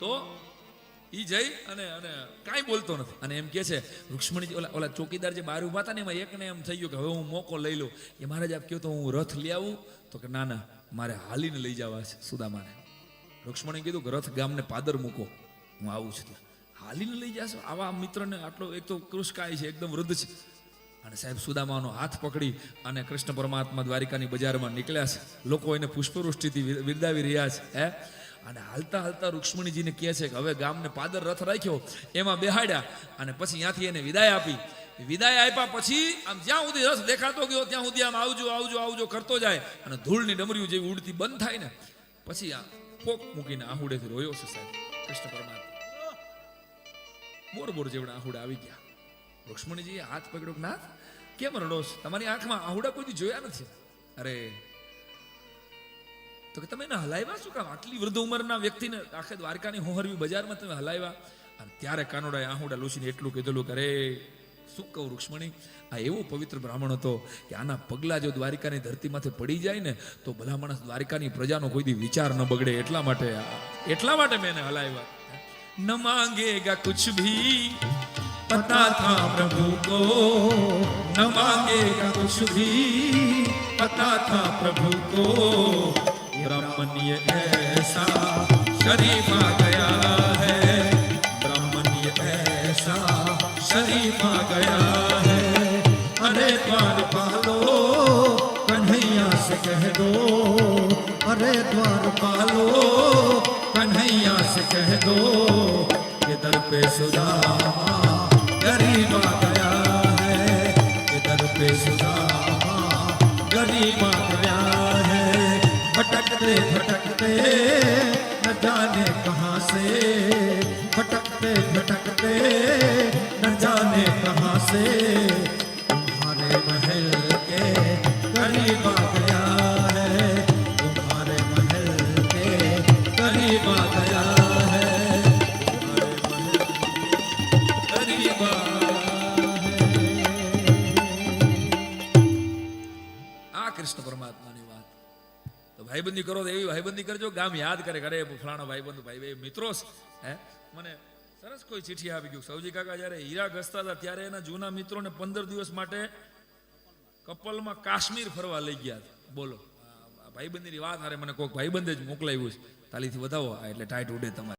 તો ઈ જઈ અને કાંઈ બોલતો નથી. અને એમ કે છે રૂક્ષ્મણી ઓલા ચોકીદાર જે બહાર ઉભા હતા ને એમાં એકને એમ થઈ ગયું કે હવે હું મોકો લઈ લઉં. એ મહારાજ આપ કહ્યું તો હું રથ લઈ આવું? તો કે ના ના, મારે હાલીને લઈ જવા છે સુદામાને. રૂક્ષ્મણી કીધું કે રથ ગામને પાદર મૂકો, હું આવું છું. હાલીને લઈ જશો? આવા મિત્રને આટલો, એક તો કૃષ્કાય છે, એકદમ વૃદ્ધ છે. અને સાહેબ સુદામાનો હાથ પકડી અને કૃષ્ણ પરમાત્મા દ્વારિકાની બજારમાં નીકળ્યા છે. લોકો એને પુષ્પવૃષ્ટિથી વિરદાવી રહ્યા છે. હે અને હાલતા હાલતા રૂક્ષ્મણીજીને કહે છે કે હવે ગામને પાદર રથ રાખ્યો, એમાં બેહાડ્યા અને પછી ત્યાંથી એને વિદાય આપી. વિદાય આપ્યા પછી આમ જ્યાં સુધી રથ દેખાતો ગયો ત્યાં સુધી આમ આવજો આવજો આવજો કરતો જાય અને ધૂળની ડમરીઓ જેવી ઉડતી બંધ થાય ને પછી આ પોક મૂકીને આહુડેથી રોયો છે સાહેબ કૃષ્ણ પરમાત્મા. બોર જેવડા આહુડા આવી ગયા. રૂક્ષ્મણીજીએ હાથ પકડ્યો કે નાથ કેમ રડો છો? તમારી આંખમાં આહુડા કોઈ જોયા નથી. અરે તો કે તમે એને હલાવ્યા શું કામ? આટલી વૃદ્ધ ઉંમરના વ્યક્તિને આખે દ્વારકાની હોહરવી બજારમાં તમે હલાવ્યા? અને ત્યારે કાનોડાએ આહુડા લૂસીને એટલું કીધેલું કે અરે શું કહું રૂક્ષ્મણી, આ એવો પવિત્ર બ્રાહ્મણ હતો કે આના પગલા જો દ્વારિકાની ધરતીમાંથી પડી જાય ને તો ભલા માણસ દ્વારિકાની પ્રજાનો કોઈ દી વિચાર ન બગડે. એટલા માટે મેં એને હલાવ્યા. ન માંગેગા કુછ ભી પતા થા પ્રભુ કો, ન માંગેગા કુછ ભી પતા થા પ્રભુ કો, ब्राह्मण्य ऐसा शरीफ आ गया है, ब्राह्मण्य ऐसा शरीफ आ गया है। अरे द्वारपालो कन्हैया से कह दो, अरे द्वारपालो कन्हैया से कह दो कि दर पे सुदामा गरीब आ गया है, कि दर पे सुदामा गरीब आ गया है। भटकते भटकते न जाने कहाँ से, भटकते भटकते न जाने कहाँ से तुम्हारे महल के करीब आ गया है, तुम्हारे महल के करीब आ गया है, तुम्हारे महल के करीब आ આ કૃષ્ણ પરમાત્માની વાત. તો ભાઈબંધી કરો તો એવી ભાઈબંધી કરજો, ગામ યાદ કરે અરે ફલાણા ભાઈબંધ ભાઈ મિત્રો છે. હે મને સરસ કોઈ ચિઠ્ઠી આવી ગયું. સૌજી કાકા જ્યારે હીરા ઘસતા હતા ત્યારે એના જૂના મિત્રોને 15 દિવસ માટે કપલમાં કાશ્મીર ફરવા લઈ ગયા હતા. બોલો, ભાઈબંધીની વાત હારે મને કોઈક ભાઈબંધે જ મોકલાવ્યું છે. તાલીથી વધાવો એટલે ટાઈટ ઉડે તમારે.